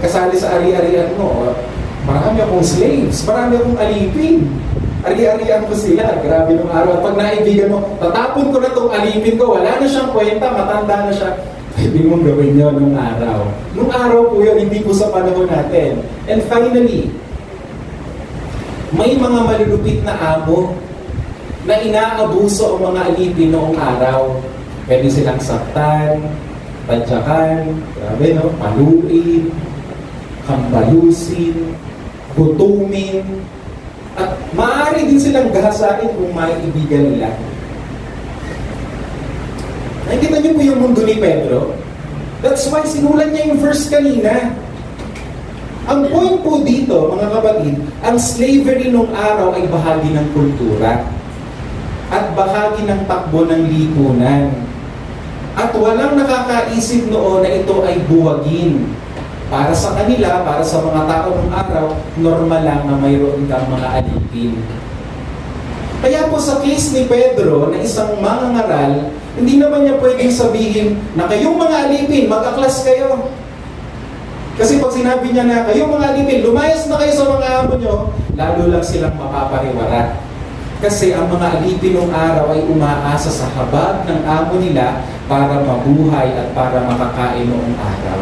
kasali sa ari-arian mo, marami akong slaves, marami akong alipin. Ari-arian ko sila. Grabe nung araw. Pag naibigan mo, tatapon ko na itong alipin ko, wala na siyang kwenta, matanda na siya. Pwede mong gawin yun nung araw. Nung araw po yun, hindi po sa panahon natin. And finally, may mga malulupit na amo na inaabuso ang mga alipin noong araw. Pwede silang saktan, tadyakan, grabe no, paluin, kambalusin, gutumin, at maaari din silang gahasain kung maiibigan nila. Nakikita niyo po yung mundo ni Pedro? That's why sinulat niya yung verse kanina. Ang point po dito, mga kapatid, ang slavery nung araw ay bahagi ng kultura at bahagi ng takbo ng lipunan. At walang nakakaisip noon na ito ay buwagin. Para sa kanila, para sa mga tao ng araw, normal lang na mayroon kang mga alipin. Kaya po sa case ni Pedro na isang mangangaral, hindi naman niya pwedeng sabihin na kayong mga alipin, mag-aklas kayo. Kasi pag sinabi niya na kayong mga alipin, lumayas na kayo sa mga amo nyo, lalo lang silang mapapariwara. Kasi ang mga alipin ng araw ay umaasa sa habag ng amo nila para mabuhay at para makakain noong araw.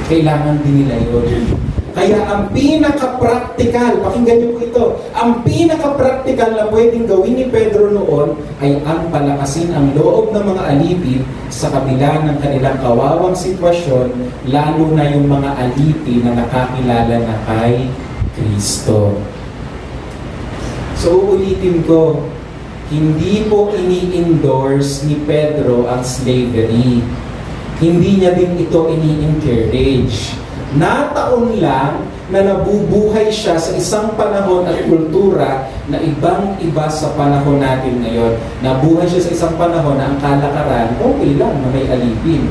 Kailangan din nila yun. Kaya ang pinaka-practical, pakinggan niyo po ito, ang pinaka-practical na pwedeng gawin ni Pedro noon ay ang palakasin ang loob ng mga alipin sa kabila ng kanilang kawawang sitwasyon, lalo na yung mga alipin na nakakilala na kay Kristo. So ulitin ko, hindi po ini-endorse ni Pedro ang slavery. Hindi niya din ito ini-encourage. Nataon lang na nabubuhay siya sa isang panahon at kultura na ibang-iba sa panahon natin ngayon. Nabuhay siya sa isang panahon na ang kalakaran, okay lang na may alipin.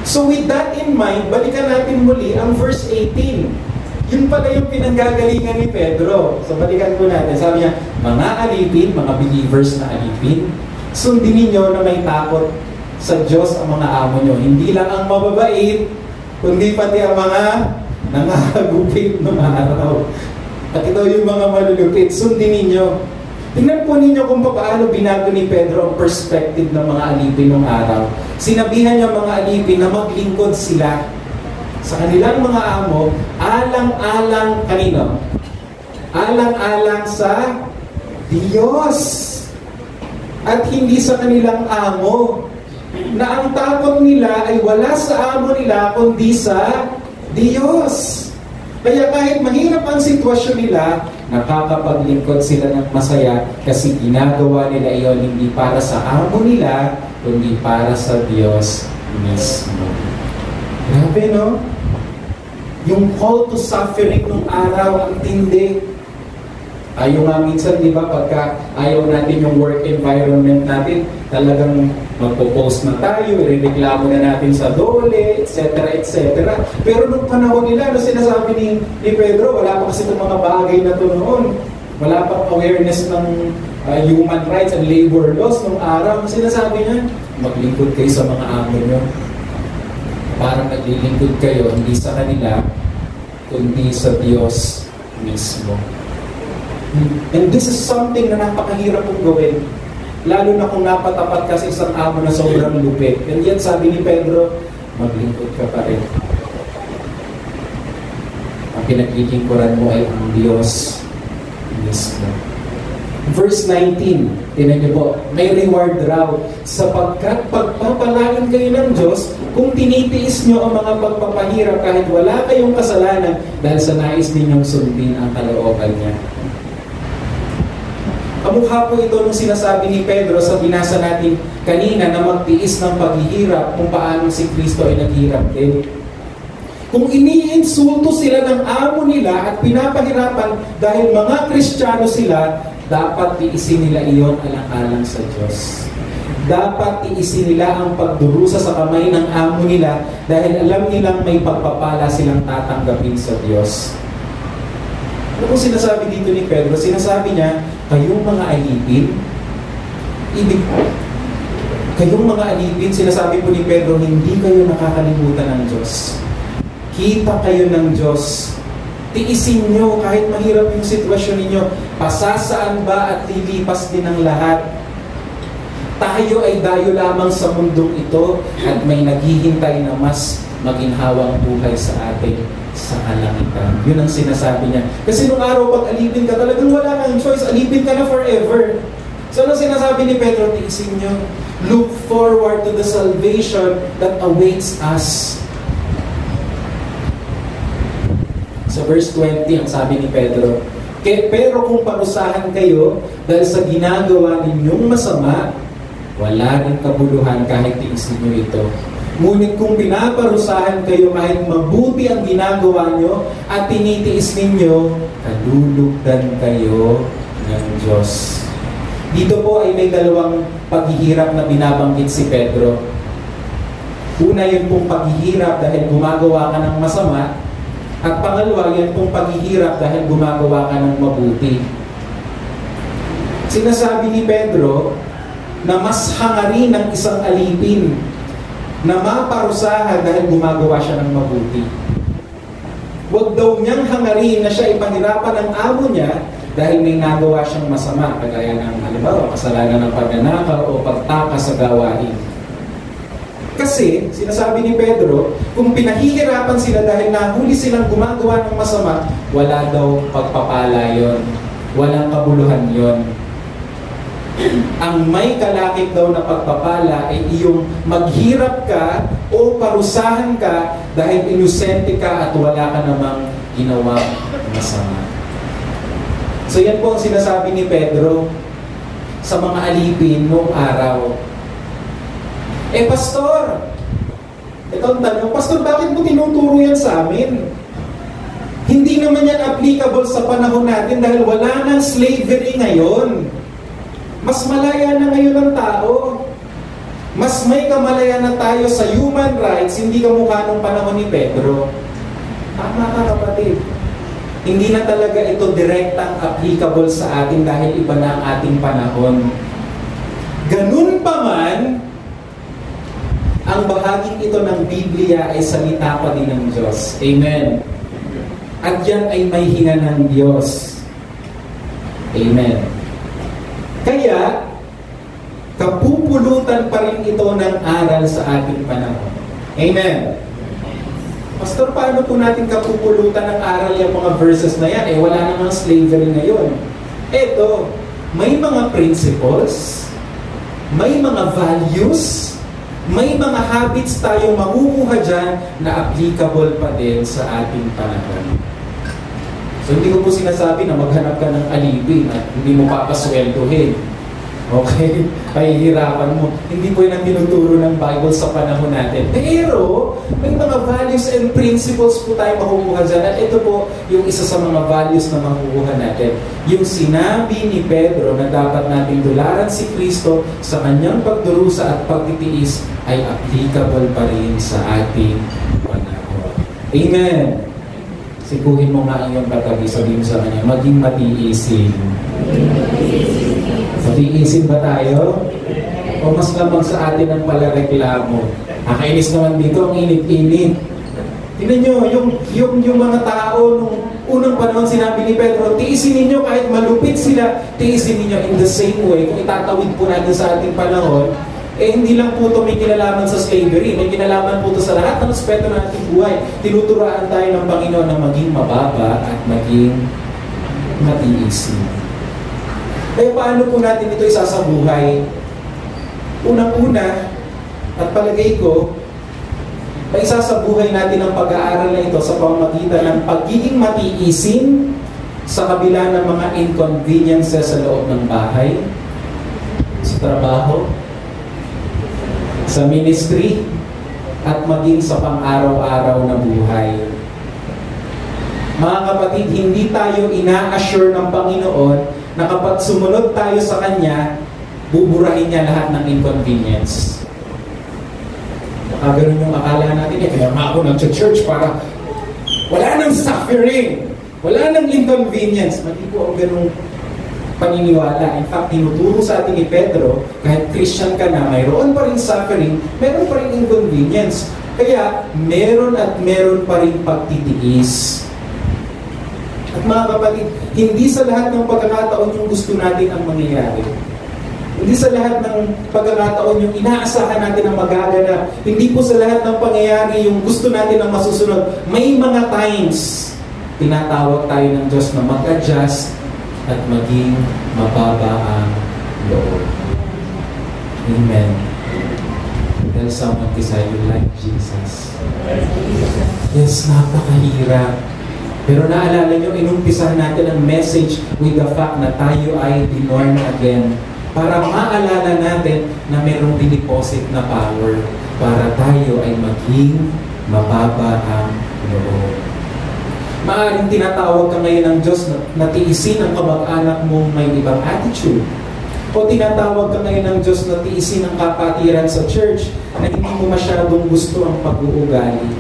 So with that in mind, balikan natin muli ang verse 18. Yun pala yung pinanggagalingan ni Pedro. So balikan ko natin. Sabi niya, mga alipin, mga believers na alipin, sundin ninyo na may takot sa Diyos ang mga amo nyo. Hindi lang ang mababait, kundi pati ang mga nangagupit ng araw. At ito yung mga malulupit. Sundin ninyo. Tingnan po ninyo kung paano binago ni Pedro ang perspective ng mga alipin ng araw. Sinabihan niya mga alipin na maglingkod sila sa kanilang mga amo, alang-alang kanino? Alang-alang sa Diyos. At hindi sa kanilang amo. Na ang takot nila ay wala sa amo nila kundi sa Diyos. Kaya kahit mahirap ang sitwasyon nila, nakakapaglingkod sila ng masaya kasi ginagawa nila iyon hindi para sa amo nila kundi para sa Diyos mismo. Grabe, no? Yung call to suffering ng araw, ang tindi. Ayaw nga minsan, di ba, pagka ayaw natin yung work environment natin, talagang magpo-post na tayo, ireklamo na natin sa dole, etc., etc. Pero nung panahon nila, no, sinasabi ni Pedro, wala pa kasi itong mga bagay na ito noon. Wala pa awareness ng human rights and labor laws nung araw. Sinasabi niya, maglingkod kayo sa mga amo nyo. Parang naglilingkod kayo, hindi sa kanila, kundi sa Diyos mismo. And this is something na napakahirap kong gawin. Lalo na kung napatapat ka sa isang amo na sobrang lupit. And yan sabi ni Pedro, maglingkod ka pa rin. Ang pinaglilingkuran mo ay ang Diyos mismo. Verse 19, tinan niyo po, may reward raw sapagkat pagpapalain kayo ng Diyos kung tinitiis niyo ang mga pagpapahirap kahit wala kayong kasalanan dahil sa nais ninyong sundin ang kalooban niya. Kamukha po ito nung sinasabi ni Pedro sa binasa natin kanina na magtiis ng paghihirap kung paano si Kristo ay naghirap din. Kung iniinsulto sila ng amo nila at pinapahirapan dahil mga Kristiyano sila, dapat tiisin nila iyon alang-alang sa Diyos. Dapat tiisin nila ang pagdurusa sa kamay ng amo nila dahil alam nilang may pagpapala silang tatanggapin sa Diyos. Ano kung sinasabi dito ni Pedro? Sinasabi niya, kayong mga alipin, kayong mga alipin, sinasabi po ni Pedro, hindi kayo nakakalimutan ng Diyos. Kita kayo ng Diyos. Tiisin nyo kahit mahirap yung sitwasyon ninyo. Pasasaan ba at lilipas din ang lahat? Tayo ay dayo lamang sa mundong ito at may naghihintay na mas maginhawang buhay sa atin sa kalangitan. Yun ang sinasabi niya. Kasi nung araw pag alipin ka, talagang wala kang choice. Alipin ka na forever. So ano sinasabi ni Pedro? Tiisin nyo. Look forward to the salvation that awaits us. Sa verse 20, ang sabi ni Pedro, pero kung parusahan kayo dahil sa ginagawa ninyong masama, wala rin kabuluhan kahit tiisin nyo ito. Ngunit kung pinaparusahan kayo kahit mabuti ang ginagawa nyo at tinitiis ninyo, kalulugdan kayo ng Diyos. Dito po ay may dalawang paghihirap na binabanggit si Pedro. Una, yun pong paghihirap dahil gumagawa ka ng masama. At pangalawa, yan pong paghihirap dahil gumagawa ka ng mabuti. Sinasabi ni Pedro na mas hangarin ng isang alipin na maparusahan dahil gumagawa siya ng mabuti. Huwag daw niyang hangarin na siya ipahirapan ng amo niya dahil may nagawa siyang masama, kagaya ng halimbawa, kasalanan ng pagnanakaw o pagtakas sa gawain. Kasi, sinasabi ni Pedro, kung pinahihirapan sila dahil nahuli silang gumagawa ng masama, wala daw pagpapala yon, walang kabuluhan yon. Ang may kalakip daw na pagpapala ay iyong maghirap ka o parusahan ka dahil inosente ka at wala ka namang ginawang masama. So yan po ang sinasabi ni Pedro sa mga alipin noong araw. Pastor, ito ang tanong, Pastor, bakit mo tinuturo yan sa amin? Hindi naman yan applicable sa panahon natin dahil wala nang slavery ngayon. Mas malaya na ngayon ang tao. Mas may kamalaya na tayo sa human rights, hindi kamukha nung panahon ni Pedro. Tama ka, kapatid. Hindi na talaga ito direktang applicable sa atin dahil iba na ang ating panahon. Ganun pa man, ang bahaging ito ng Biblia ay salita pa din ng Diyos. Amen. At yan ay may hinga ng Diyos. Amen. Kaya, kapupulutan pa rin ito ng aral sa ating panahon. Amen. Pastor, paano po natin kapupulutan ng aral yung mga verses na yan? Wala namang slavery ngayon. Eto, may mga principles, may mga values, may mga habits tayong makukuha dyan na applicable pa din sa ating panahon. So hindi ko po sinasabi na maghanap ka ng alipin at hindi mo papasweldohin. Okay? Pahihirapan mo. Hindi po yun ang tinuturo ng Bible sa panahon natin. Pero, may mga values and principles po tayo makukuha dyan. At ito po yung isa sa mga values na makukuha natin. Yung sinabi ni Pedro na dapat nating tularan si Kristo sa kanyang pagdurusa at pagtitiis ay applicable pa rin sa ating panahon. Amen! Sikuhin mo nga ang iyong katabi, sabihin sa kanya, maging matiisin. Matiisin ba tayo? O mas lamang sa atin ang palareklamo? Nakainis naman dito ang init-init. Tingnan nyo, yung mga tao nung unang panahon sinabi ni Pedro, tiisin ninyo kahit malupit sila, tiisin ninyo in the same way. Kung itatawid po natin sa ating panahon, hindi lang po ito may kinalaman sa slavery, may kinalaman po ito sa lahat ng aspeto ng ating buhay. Tinuturuan tayo ng Panginoon na maging mababa at maging matiisin. Kaya paano po natin ito isasabuhay? Unang-una, at palagay ko, ay isasabuhay natin ang pag-aaral na ito sa pamamagitan ng pagiging matiisin sa kabila ng mga inconveniences sa loob ng bahay, sa trabaho, sa ministry, at maging sa pang-araw-araw na buhay. Mga kapatid, hindi tayo ina-assure ng Panginoon na kapag sumunod tayo sa Kanya, buburahin niya lahat ng inconvenience. Ganun yung akala natin, kaya nga ako nag-church para wala nang suffering, wala nang inconvenience. Mali po ang ganung paniniwala. In fact, tinuturo sa atin ni Pedro, kahit Christian ka na, mayroon pa rin suffering, meron pa rin inconvenience. Kaya, meron at meron pa rin pagtitiis. At mga kapatid, hindi sa lahat ng pagkakataon yung gusto natin ang mangyayari. Hindi sa lahat ng pagkakataon yung inaasahan natin ang magaganap. Hindi po sa lahat ng pangyayari yung gusto natin ang masusunod. May mga times, tinatawag tayo ng Diyos na mag-adjust at maging mababa ang loob. Amen. Tell someone beside you, like Jesus. Yes, napakahirap. Pero naalala nyo, inumpisahan natin ang message with the fact na tayo ay born again. Para maalala natin na mayroong diniposit na power para tayo ay maging mababa ang loob. Maaaring tinatawag ka ngayon ng Diyos na tiisin ang kamag-anak mong may ibang attitude. O tinatawag ka ngayon ng Diyos na tiisin ang kapatiran sa church na hindi mo masyadong gusto ang pag-uugali.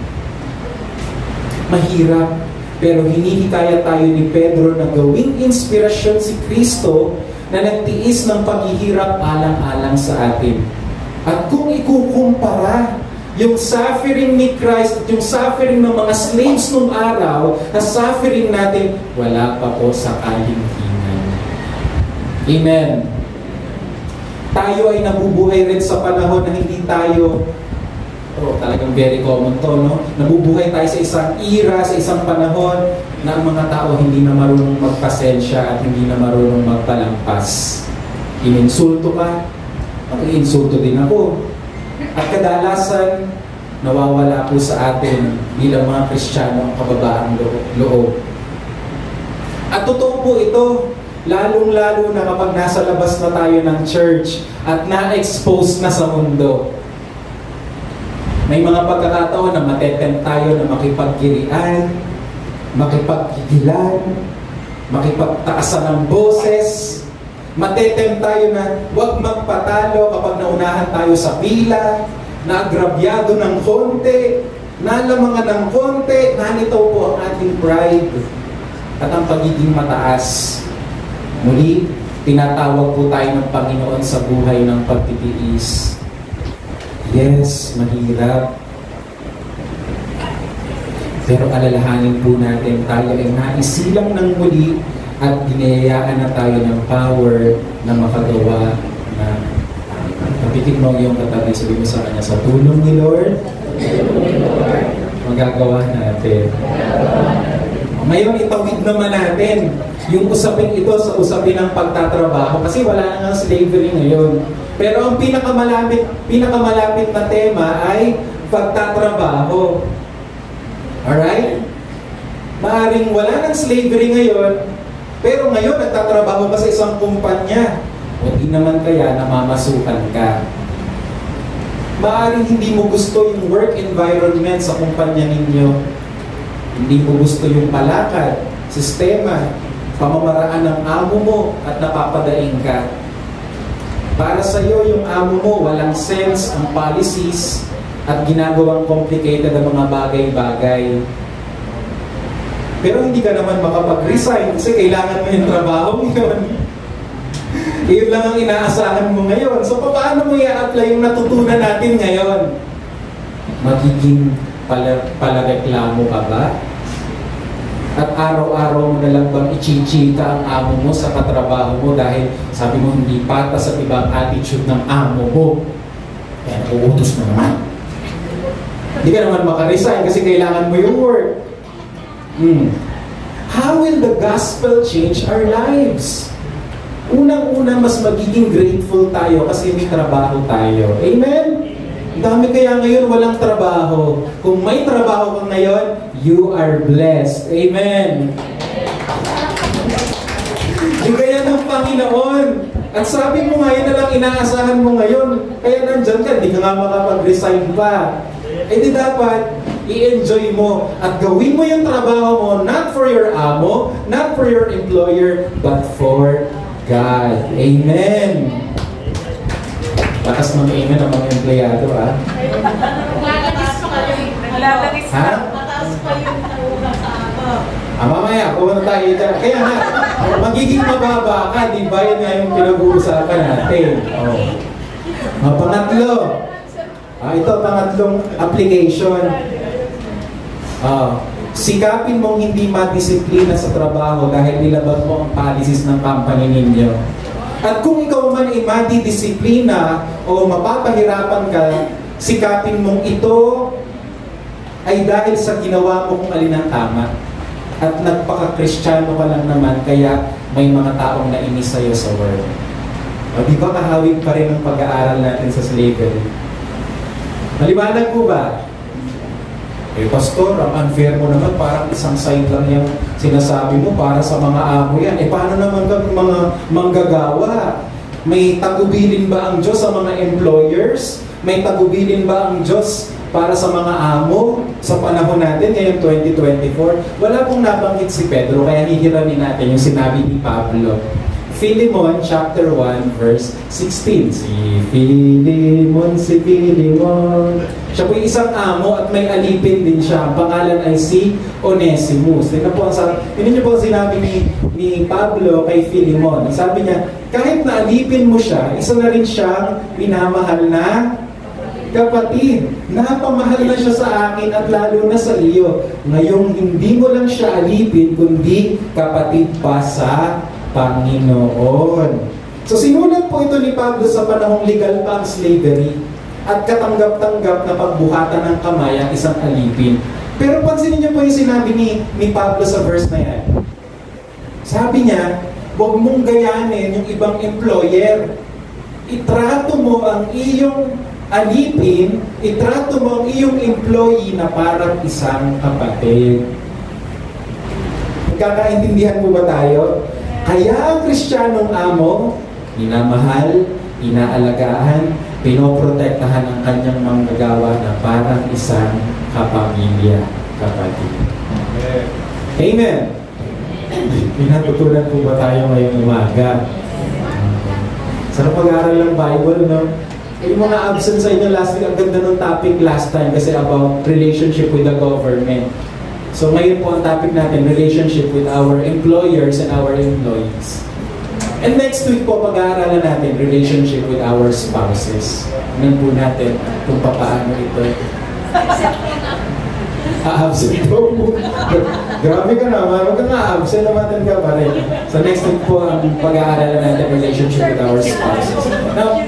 Mahirap, pero hinihikayat tayo ni Pedro na gawing inspirasyon si Kristo na nagtiis ng paghihirap alang-alang sa atin. At kung ikukumpara yung suffering ni Christ at yung suffering ng mga slaves nung araw, na suffering natin, wala pa po sa kalingkingan. Amen. Tayo ay nabubuhay rin sa panahon na hindi tayo, talagang very common to, no? Nabubuhay tayo sa isang era, sa isang panahon na ang mga tao hindi na marunong magpasensya at hindi na marunong magpalampas. Ininsulto ka, mag-iinsulto din ako. At kadalasan, nawawala po sa atin bilang mga Kristiyano ang kababaang loob. At totoo po ito, lalong-lalo na kapag nasa labas na tayo ng church at na-expose na sa mundo. May mga pagkakataon na matetempt tayo na makipaggirian, makipagkikilan, makipagtaasan ng boses. Matetempt tayo na huwag magpatalo kapag naunahan tayo sa pila, na agrabyado ng konti, nalamangan ng konti, nalitaw po ang ating pride at ang pagiging mataas. Muli, tinatawag po tayo ng Panginoon sa buhay ng pagtitiis. Yes, mahirap. Pero alalahanin po natin, tayo ay naisilang ng muli at dinayayaan na tayo ng power na makagawa na kapitin mo yung katabi, sabi mo sa kanya, sa tulong ni Lord, magagawa natin. Ngayon, itawid naman natin yung usapin ito sa usapin ng pagtatrabaho kasi wala na nga slavery ngayon. Pero ang pinakamalapit na tema ay pagtatrabaho. Alright? Maaring wala ng slavery ngayon, pero ngayon nagtatrabaho ka sa isang kumpanya. O di naman kaya namamasukan ka. Maaring hindi mo gusto yung work environment sa kumpanya ninyo. Hindi mo gusto yung palakad, sistema, pamamaraan ng amo mo at napapadaing ka. Para sa iyo, yung amo mo, walang sense ang policies at ginagawang complicated ang mga bagay-bagay. Pero hindi ka naman makapag-resign kasi kailangan mo yung trabaho ngayon. Iyon lang ang inaasahan mo ngayon. So, paano mo i-apply yung natutunan natin ngayon? Magiging palareklamo ka ba? At araw-araw mo na lang bang ichichika ang amo mo sa katrabaho mo dahil sabi mo hindi patas at ibang attitude ng amo mo? Kaya nauutos mo naman. Hindi ka naman makaresign kasi kailangan mo yung work. How will the gospel change our lives? Unang-una, mas magiging grateful tayo kasi may trabaho tayo. Amen? Dami kaya ngayon walang trabaho. Kung may trabaho kang ngayon, you are blessed. Amen. Bigyan ng Panginoon. At sabi mo ngayon na lang inaasahan mo ngayon. Kaya nandyan ka, di ka nga makapag-resign pa. Eh di dapat, i-enjoy mo at gawin mo yung trabaho mo not for your amo, not for your employer, but for God. Amen. Lakas ng amen ng mga empleyado, ha? Ha? Mamaya, pumunta tayo dyan. Kaya nga, magiging mababa ka, di ba? Yan nga yung pinag-uusapan natin. Pangatlo. Ito, pangatlong application. Sikapin mong hindi madisiplina sa trabaho dahil nilabag mo ang policies ng company ninyo. At kung ikaw man ay madidisiplina o mapapahirapan ka, sikapin mong ito ay dahil sa ginawa mo kung alin ang tama. At nagpaka-Kristiyano ka lang naman, kaya may mga taong nainis sa'yo sa world. Di ba kahawig pa rin ang pag-aaral natin sa slavery? Maliwanag po ba? Pastor, ang unfair mo naman, parang isang side lang yung sinasabi mo para sa mga amo yan. Paano naman kami mga manggagawa? May tagubilin ba ang Diyos sa mga employers? May tagubilin ba ang Diyos para sa mga amo sa panahon natin ngayong 2024? Wala pong nabanggit si Pedro, kaya hihiramin natin yung sinabi ni Pablo. Philemon chapter 1 verse 16. Si Philemon. Siya po isang amo at may alipin din siya. Ang pangalan ay si Onesimus. Tingnan niyo po ang sinabi ni Pablo kay Philemon. Sabi niya, kahit na alipin mo siya, isa na rin siyang minamahal na kapatid. Napamahal na siya sa akin at lalo na sa iyo. Ngayong hindi mo lang siya alipin, kundi kapatid pa sa Panginoon. So sinulat po ito ni Pablo sa panahong legal pa ang slavery at katanggap-tanggap na pagbuhatan ng kamay ang isang alipin. Pero pansinin niyo po yung sinabi ni Pablo sa verse na yan. Sabi niya, huwag mong gayanin yung ibang employer. Itrato mo ang iyong alipin, itrato mo ang iyong employee na parang isang kapatid. Kakaintindihan po ba tayo? Kaya ang Kristiyanong amo, minamahal, inaalagaan, pinoprotektahan ang kanyang manggagawa na parang isang kapamilya, kapatid. Amen. Pinatutunan po ba tayo ngayong umaga? Sa pag-aaral ng Bible, no? Yung mga absent sa inyo last week, ang ganda ng topic last time kasi about relationship with the government. So ngayon po ang topic natin, relationship with our employers and our employees. And next week po, pag-aaralan natin, relationship with our spouses. Tingnan po natin kung paano ito. Absent po. Grabe ka naman, huwag ka nga absent naman ka pa rin. So next week po, ang pag-aaralan natin, relationship with our spouses. Now,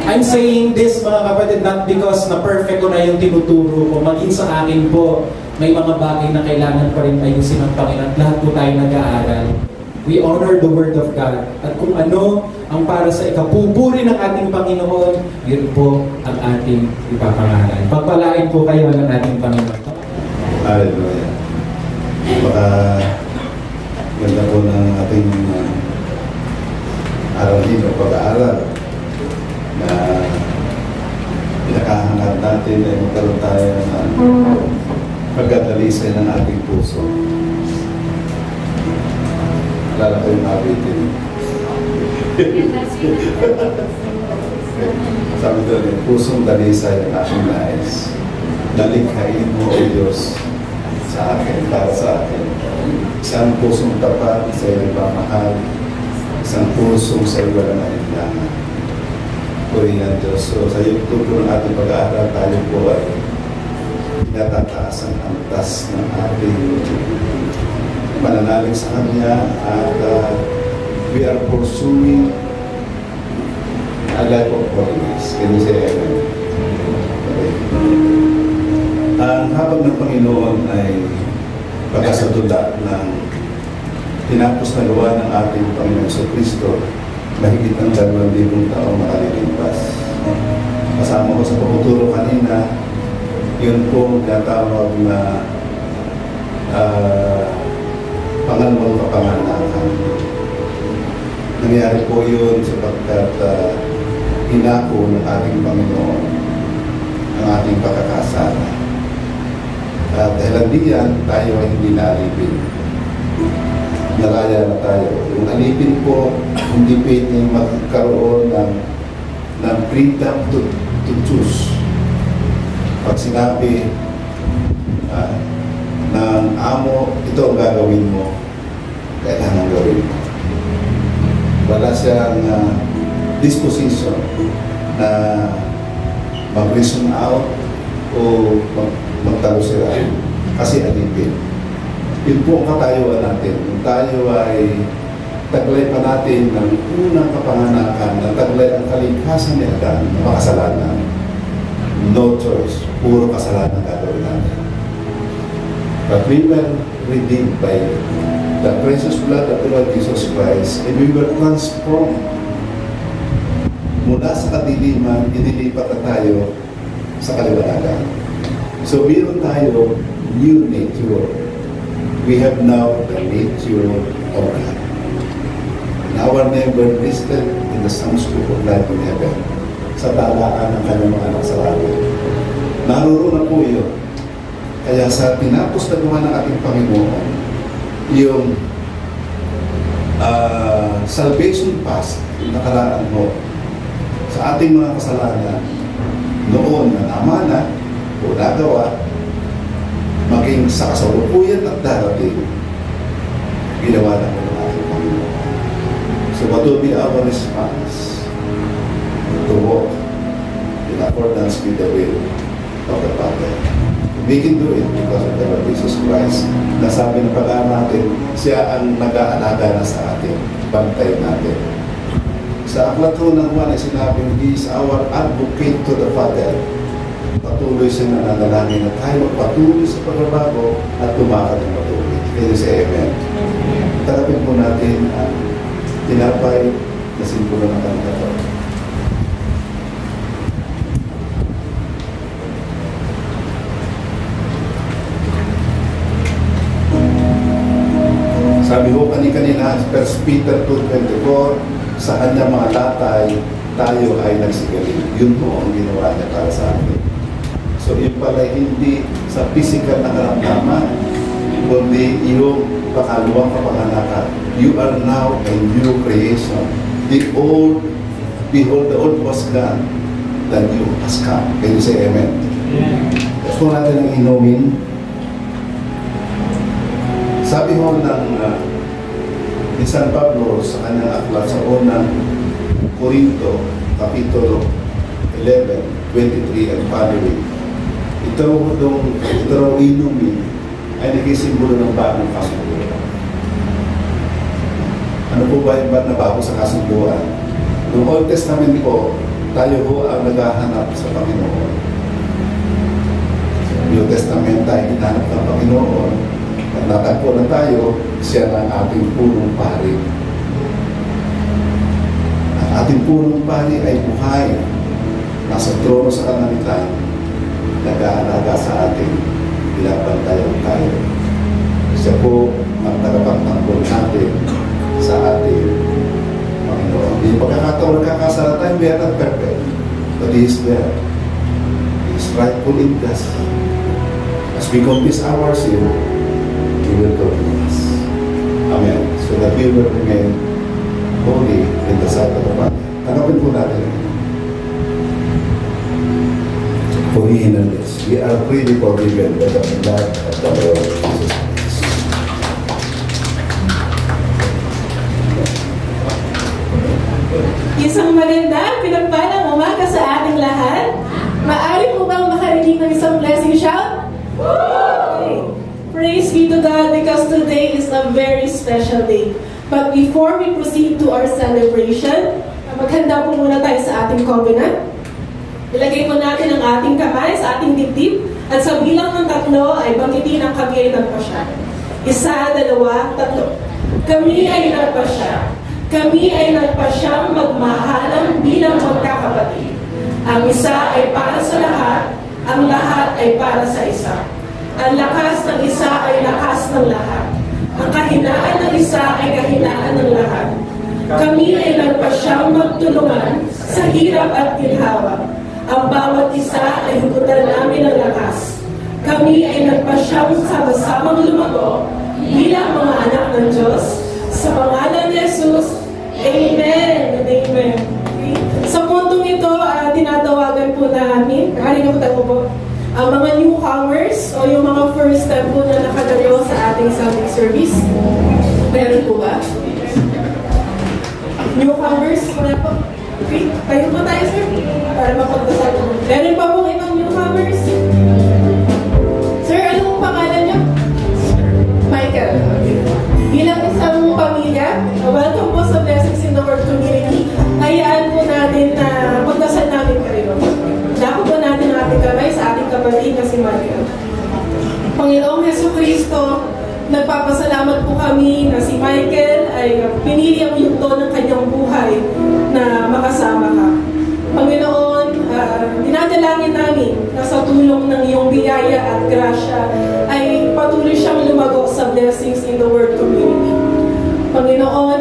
I'm saying this mga kapatid not because na perfect ko na yung tinuturo ko, maging sa akin po, may mga bagay na kailangan pa rin ayusin ng Panginoon. Lahat po tayo nag-aaral. We honor the Word of God. At kung ano ang para sa ikapupuri ng ating Panginoon, yun po ang ating ipapangalan. Pagpalain po kayo ng ating Panginoon. Hallelujah. Baka ganda po ng ating aralin o pag-aaral na pinakahangad natin ay magkaroon tayo ng pagdadalisay ng ating puso. Alala ko yung abitin. Sabi doon, yung pusong dalisay ang aking nais. Dalikhain mo, O Diyos, sa akin, para sa akin. Isang pusong tapat, sa iyong pamahal. Isang pusong sa iyo walang alinlangan. Purihan Diyos. So, sa YouTube po ng ating pag-aaral, tayo po ay natataas ang antas ng ating pananalig sa Kanya at we are pursuing a life of holiness. Can you say amen? Okay. Ang habang ng Panginoon ay pagkasadula ng tinapos na gawa ng ating Panginoon sa Kristo, mahigit ng 2,000 taong makalilipas. Kasama ko sa pagtuturo kanina, yun po tinatawag na pangalawang kapanganakan. Nangyari po yun sapagkat inako ng ating Panginoon ang ating pagkakasala. At dahil diyan, tayo ay hindi naalipin. Nalaya na tayo. Yung alipin po, hindi pwedeng magkaroon ng freedom to choose. Pag sinabi ng amo, ito ang gagawin mo, kailangan gawin mo. Wala siyang disposition na mag-reason out o magtalo sila kasi alipin. Yun po ang katayuan natin. Kung tayo ay taglay pa natin ng unang kapanganakan na taglay ang kaligtasan ni Adan na makasalanan. No choice. Puro kasalanan gagawin natin. But we were redeemed by the precious blood of the Lord Jesus Christ and we were transformed. Mula sa kadiliman, inilipat na tayo sa kaliwanagan. So, meron tayo new nature. We have now the nature of God. And our neighbor listed in the Psalms Book of Life in Heaven sa talaan ng kanyang mga anak sa langit. Naroon na po yun. Kaya sa tinapos na gawa ng ating Panginoon, yung salvation past, yung nakaraan mo, sa ating mga kasalanan, noon na tama na, o nagawa, maging sa kasalukuyan at darating, ginawa na po ng ating Panginoon. So what will be our response? To walk in accordance with the will of the Father. We can do it because of the Lord Jesus Christ. Nasabi ng pag-aaral natin, siya ang nag-aalaga na sa atin, bantay natin. Sa aklat ho ng Juan ay sinabing, He is our advocate to the Father. Patuloy siya na nanalangin na tayo magpatuloy sa pagbabago at tumakad ng patuloy. Can you say amen? Tarapin po natin ang tinapay na simbolo ng kanilang. Sabi ho kanina, 1 Peter 2:24, sa kanyang mga latay, tayo ay nagsigaling. Yun po ang ginawa niya para sa atin. So yun pala hindi sa physical na karamdaman, kundi yung pakalawang kapanganakan. You are now a new creation. The old, behold, the old was gone, the new has come. Can you say amen? Gusto natin ang inumin. Sabi ho ni San Pablo sa kanyang aklat sa unang Korinto, Kapitulo 11, 23 and following. Ito raw inumin ay nagisimbolo ng bagong kasunduan. Ano po ba yung ba't na bago sa kasunduan? Noong Old Testament po, tayo ho ang naghahanap sa Panginoon. New Testament tayo hinahanap ng Panginoon. At natagpo na tayo, siya ng ating punong pari. Ang ating punong pari ay buhay. Nasa trono sa kalangitan, nag-aalaga sa atin, binabantayan tayo. Siya po ang tagapagtanggol natin sa ating Panginoon. Hindi pagkakataon nagkakasala tayo, we are not perfect. But He is there. He is rightful in us. As we confess our sin, He will forgive us. Amen. So that we will remain holy in the sight of the Father. Tanggapin po natin. For He in this, we are freely forgiven by the blood of the Lord Jesus Christ. Isang magandang pinagpalang umaga sa ating lahat. Maaari po bang makarinig ng isang blessing shout? Praise be to God because today is a very special day. But before we proceed to our celebration, maghanda po muna tayo sa ating covenant. Ilagay po natin ang ating kamay sa ating dibdib at sa bilang ng 3 ay banggitin ang kami ay nagpasya. 1, 2, 3. Kami ay nagpasya. Kami ay nagpasyang magmahalan bilang magkakapatid. Ang isa ay para sa lahat, ang lahat ay para sa isa. Ang lakas ng isa ay lakas ng lahat. Ang kahinaan ng isa ay kahinaan ng lahat. Kami ay nagpasyang magtulungan sa hirap at ginhawa. Ang bawat isa ay hugutan namin ng lakas. Kami ay nagpasyang sama-samang lumago bilang mga anak ng Diyos. Sa pangalan ni Jesus, Amen and Amen. Okay. Sa puntong ito, tinatawagan po namin, po, ang mga newcomers o yung mga first time po na nakadalo sa ating Sunday service. Meron po ba? Newcomers? Wala po. Okay, tayo po tayo, sir, para mapagdasal po. Meron pa pong ibang newcomers? Sir, anong pangalan niyo? Michael. Okay. Bilang isang pamilya, welcome po sa Blessings in the Word Community. Hayaan po natin na pagdasal namin kayo. Dako po natin ang ating kamay sa ating kapatid na si Michael. Panginoong Jesucristo, nagpapasalamat po kami na si Michael ay pinili ang yugto ng kanyang buhay na makasama ka. Panginoon, dinadalangin namin na sa tulong ng iyong biyaya at grasya ay patuloy siyang lumago sa Blessings in the Word Community. Panginoon,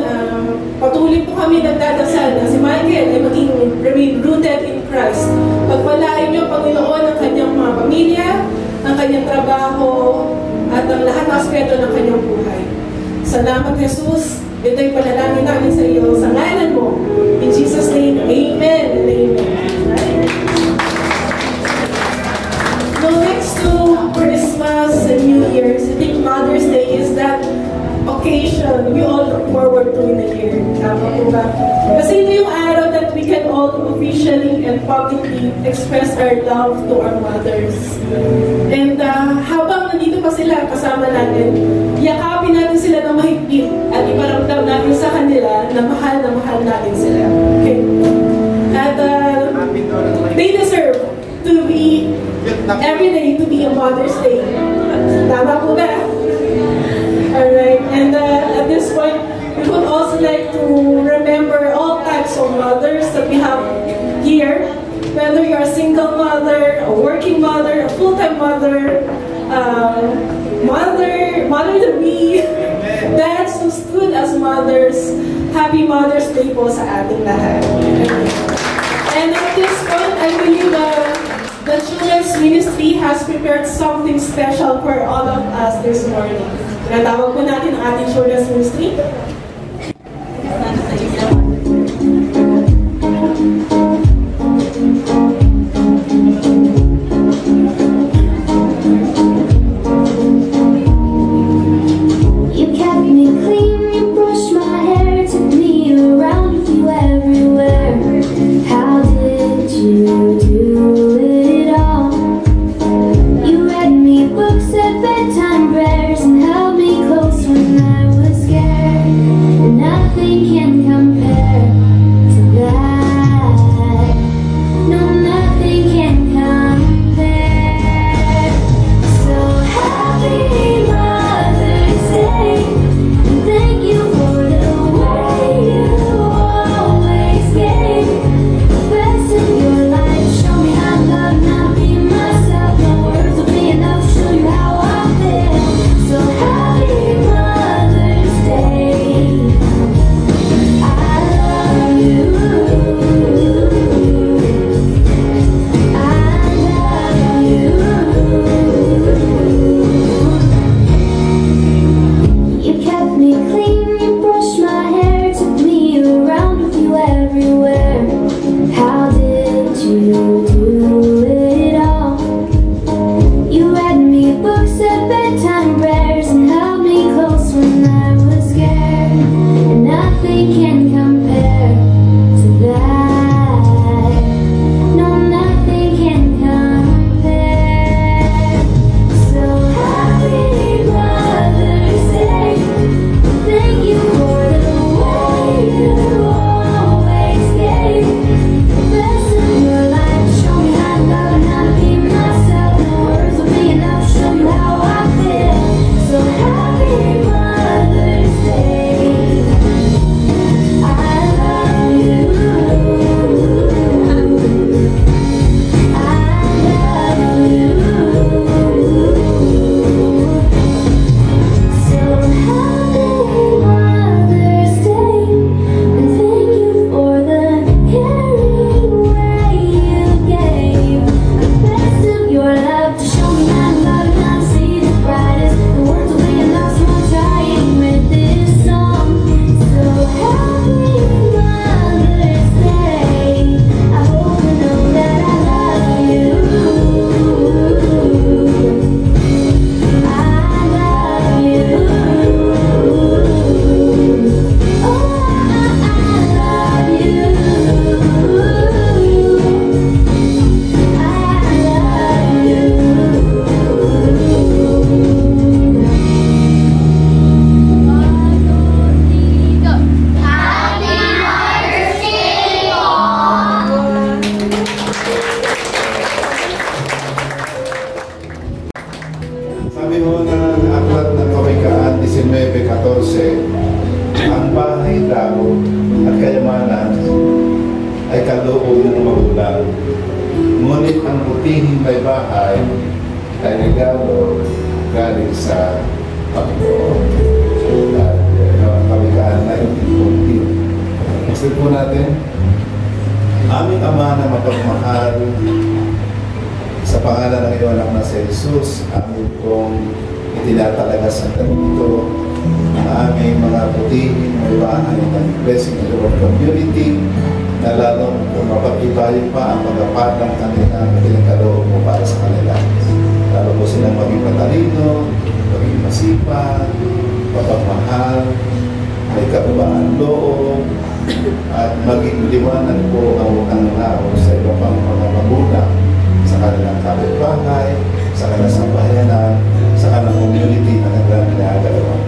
patuloy po kami nagdadasal na si Michael ay maging remain rooted in Christ. Pagpalain niyo, Panginoon, ang kanyang mga pamilya, ang kanyang trabaho, at ang lahat ng aspeto ng kanyang buhay. Salamat, Jesus. Ito'y panalangin namin sa iyo sa ngalan mo. In Jesus' name, Amen and Amen. So next to Christmas and New Year's, I think Mother's Day is that occasion we all look forward to in the year. Tama po ba? Kasi ito yung araw that we can all officially and publicly express our love to our mothers. And habang nandito pa sila kasama natin, yakapin natin sila ng mahigpit at iparamdam natin sa kanila na mahal natin sila. Okay? At they deserve to be, every day to be a Mother's Day. Tama po ba? Alright, and at this point, we would also like to remember all types of mothers that we have here. Whether you're a single mother, a working mother, a full-time mother, mother-to-be, dads who stood as mothers, happy Mother's Day po sa ating lahat. And at this point, I believe the Children's Ministry has prepared something special for all of us this morning. Natawag po natin ang ating Children's Ministry. You kept me clean, you brushed my hair, took me around with you everywhere. How did you do it all? You read me books at bedtime prayers and held me close when I was scared. Sabi mo na aklat ng Kawikaan 19:14, ang bahay daw at kayamanan ay kaloob ng magulang. Ngunit ang butihing may bahay ay regalo galing sa Panginoon. Ang Kawikaan 19:14. Next po natin. Aming Ama na mapagmahal, sa pangalan ng iyong anak na si Jesus, amin pong itinatalaga sa ganito ang aming mga butihing may bahay ng Blessing in the World Community na lalong mapag-ibayo pa ang pagkapalang kanila at pinagkaloob mo para sa kanila. Lalo po silang maging matalino, maging masipag, mapagmahal, may kababaan loob, at maging liwanag po ang tao sa iba pang mga magulang sa kanilang kapitbahay, sa kanilang sambahayanan, sa kanilang community na naglang ginagalawan.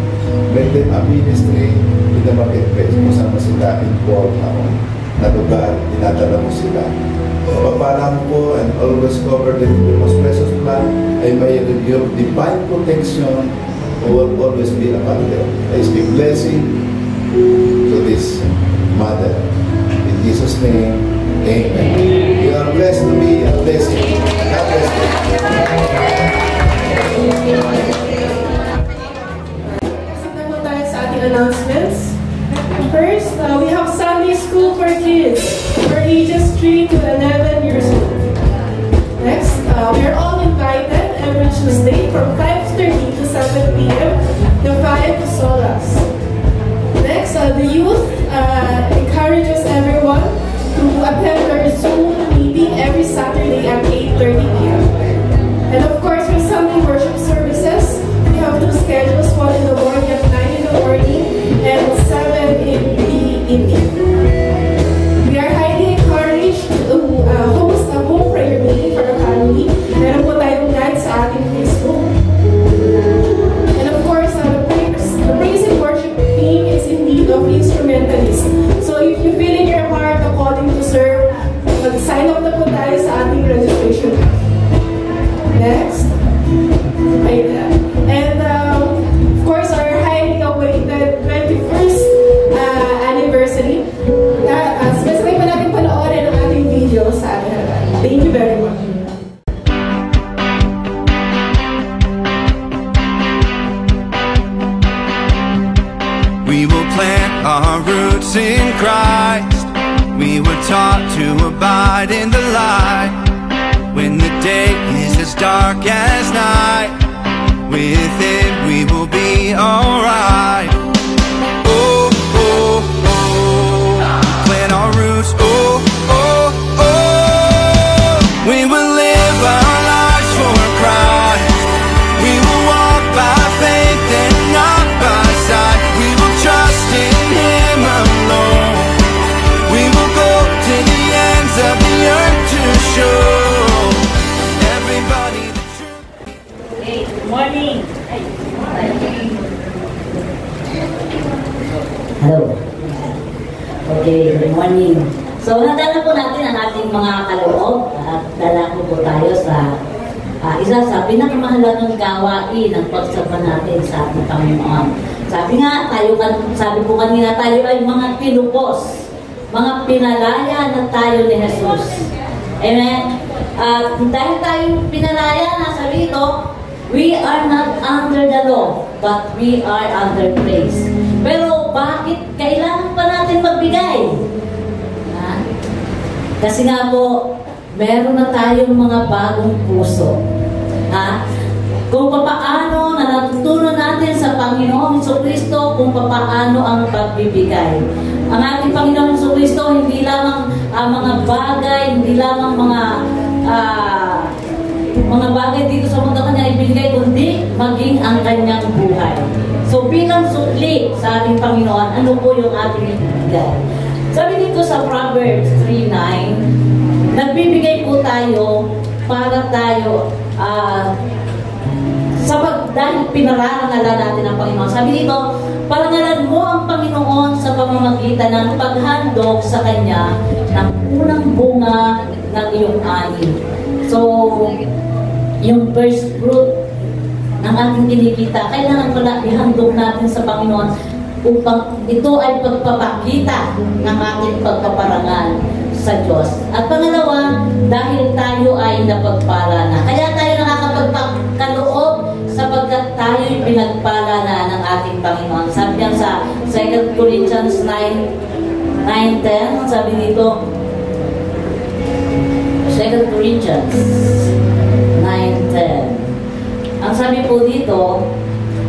Make them a ministry in the marketplace kung saan mo sila involved na lugar, dinadala mo sila. Pagpapala mo po and always cover them with the most precious blood ay may your divine protection will always be upon them. I speak blessing to this mother. In Jesus' name, amen. You are blessed to be a blessing. God bless you. Signan mo tayo sa ating announcements. First, we have Sunday School for kids for ages 3 to 11 years old. Next, we are all invited every Tuesday from 5:30 to 7 p.m. to 5 Solas. Next, the youth encourages everyone to attend their Zoom meeting every Saturday at 8:30 p.m. And of course, for Sunday worship services, we have two schedules, one in the morning at 9 in the morning and 7 in the evening. We are highly encouraged to host a home prayer meeting for our family. Meron po tayong guide sa ating Facebook. And of course, the praise and worship team is in need of instrumentalists. So if you feel in your heart the calling to serve, mag-sign up na po tayo sa ating registration. Next. And of course, our highly awaited 21st anniversary. Sabay pa natin panoorin ang ating video sa ating harapan. Thank you very much. We will plant our roots in Christ. We were taught to abide in the light. When the day is as dark as night, with it we will be alright. Oh, oh, oh, plant our roots. Oh, oh, oh, we will live our lives for Christ. We will walk by faith and not by sight. We will trust in Him alone. We will go to the ends of the earth to show everybody the truth. Hey, good morning. Hello. Okay, good morning. So, nadala po natin ang ating mga kaloob at dala po tayo sa isa sa pinakamahalagang gawain ng pagsamba natin sa ating Panginoon. Sabi po kanina, tayo ay mga pinupos, mga pinalaya na tayo ni Jesus. Amen? At dahil tayo pinalaya, sabi ito, we are not under the law, but we are under grace. Pero bakit kailangan pa natin magbigay? Kasi nga po, meron na tayong mga bagong puso. Kung papaano na natutunan natin sa Panginoong Jesucristo kung papaano ang pagbibigay. Ang ating Panginoong Jesucristo, hindi lamang mga bagay, hindi lamang mga bagay dito sa mundo kanya ibigay, kundi maging ang kanyang buhay. So bilang sukli sa ating Panginoon, ano po yung ating ibigay? Sabi dito sa Proverbs 3:9, nagbibigay po tayo para tayo dahil pinararangalan natin ang Panginoon. Sabi dito, parangalan mo ang Panginoon sa pamamagitan ng paghandog sa Kanya ng unang bunga ng iyong ani. So, yung first fruit ng ating kinikita, kailangan pala ihandog natin sa Panginoon upang ito ay pagpapakita ng ating pagpaparangal sa Diyos. At pangalawa, dahil tayo ay napagpala na. Kaya tayo nakakapagpakaloob sapagkat tayo'y pinagpala na ng ating Panginoon. Sabi yan sa 2 Corinthians 9:10, sabi dito, 2 Corinthians 9:10. Ang sabi po dito,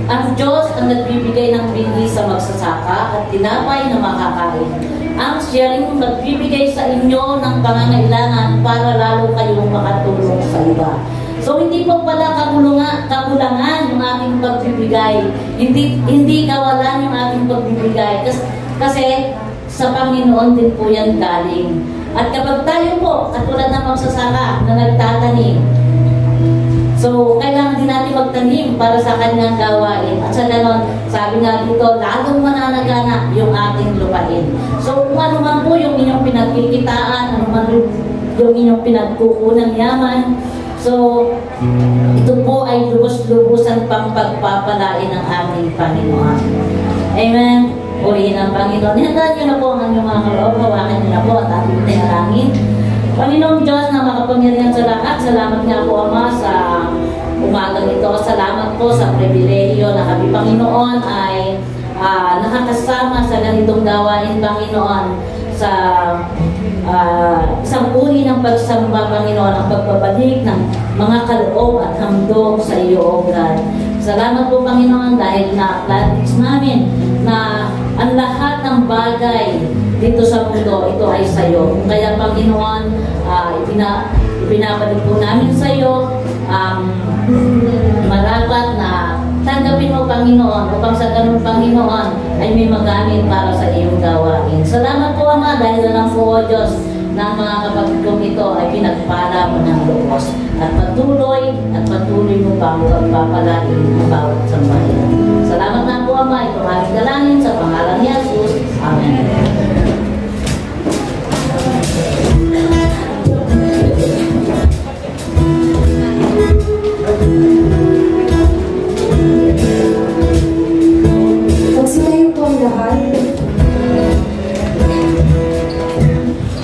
ang Diyos ang nagbibigay ng bini sa magsasaka at tinapay na makakain. Ang siya rin nagbibigay sa inyo ng pangangailangan para lalo kayong makatulong sa iba. So hindi po pala kakulangan yung ating pagbibigay. Hindi kawalan yung ating pagbibigay. Kasi sa Panginoon din po yan galing. At kapag tayo po, katulad ng magsasaka na nagtatanim, so kailangan din natin magtanim para sa kanyang gawain. At sa ganon, sabi nga dito, lalong mananagana yung ating lupain. So kung ano man po yung inyong pinagkikitaan, ano man yung inyong pinagkukunang yaman, so ito po ay lubos-lubusan pang pagpapalain ng ating Panginoon. Amen. Purihin ang Panginoon. Handa niyo na po ang inyong mga kaloob. Hawakan niyo na po at ating tinalangin. Panginoong Diyos na makapangyarihan sa lahat, salamat nga po Ama sa umagang ito. Salamat po sa pribilehiyo na kami Panginoon ay nakakasama sa ganitong gawain Panginoon sa isang uri ng pagsamba Panginoon, ang pagbabalik ng mga kaloob at handog sa iyo O God. Salamat po Panginoon dahil na-platics namin na ang lahat ng bagay dito sa mundo, ito ay sa iyo. Kaya Panginoon, ibinabalik po namin sa iyo marapat na tanggapin mo Panginoon upang sa ganun Panginoon ay may magamit para sa iyong gawain. Salamat po Ama dahil lang po O Diyos ng mga kapatid kong ito ay pinagpala mo ng lubos at patuloy mo pa ang pagpapalain ng bawat sambayan. Salamat na po Ama, ito aming dalangin sa pangalan ni Jesus. Amen. Magsilayo po ang lahat.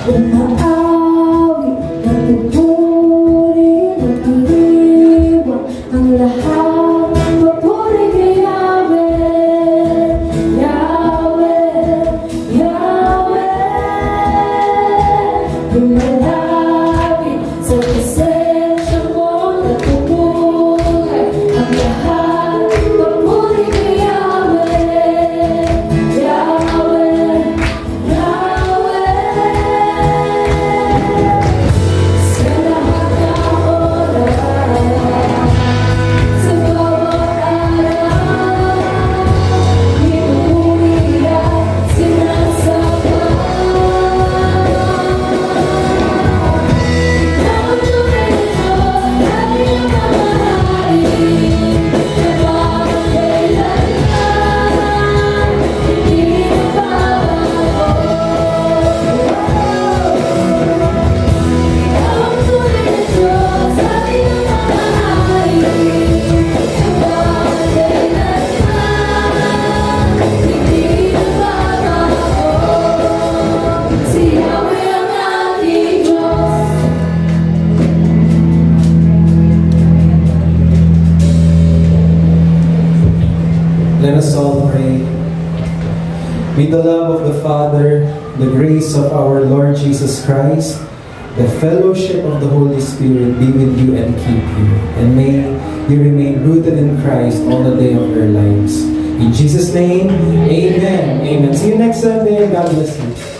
Umaawi, nagpupuri, nagpuriwa, ang lahat papuri kay Yahweh, Yahweh, Yahweh. Lumalabi sa presensya mo, nagpupuri, ang lahat papuri kay Yahweh, Yahweh, Yahweh. Sa lahat ng oras, sa bawat araw, pinupuri at sinasamba. Ikaw ang tunay na Diyos, aming mamahalin, na bawat kailanman, hindi nagbabago. Ikaw ang tunay na Diyos, aming mamahalin, na bawat kailanman, hindi nagbabago. Si Yahweh ang ating Diyos. Let us all pray. May the love of the Father, the grace of our Lord Jesus Christ, the fellowship of the Holy Spirit be with you and keep you. And may you remain rooted in Christ all the day of your lives. In Jesus' name, amen. Amen. See you next Sunday. God bless you.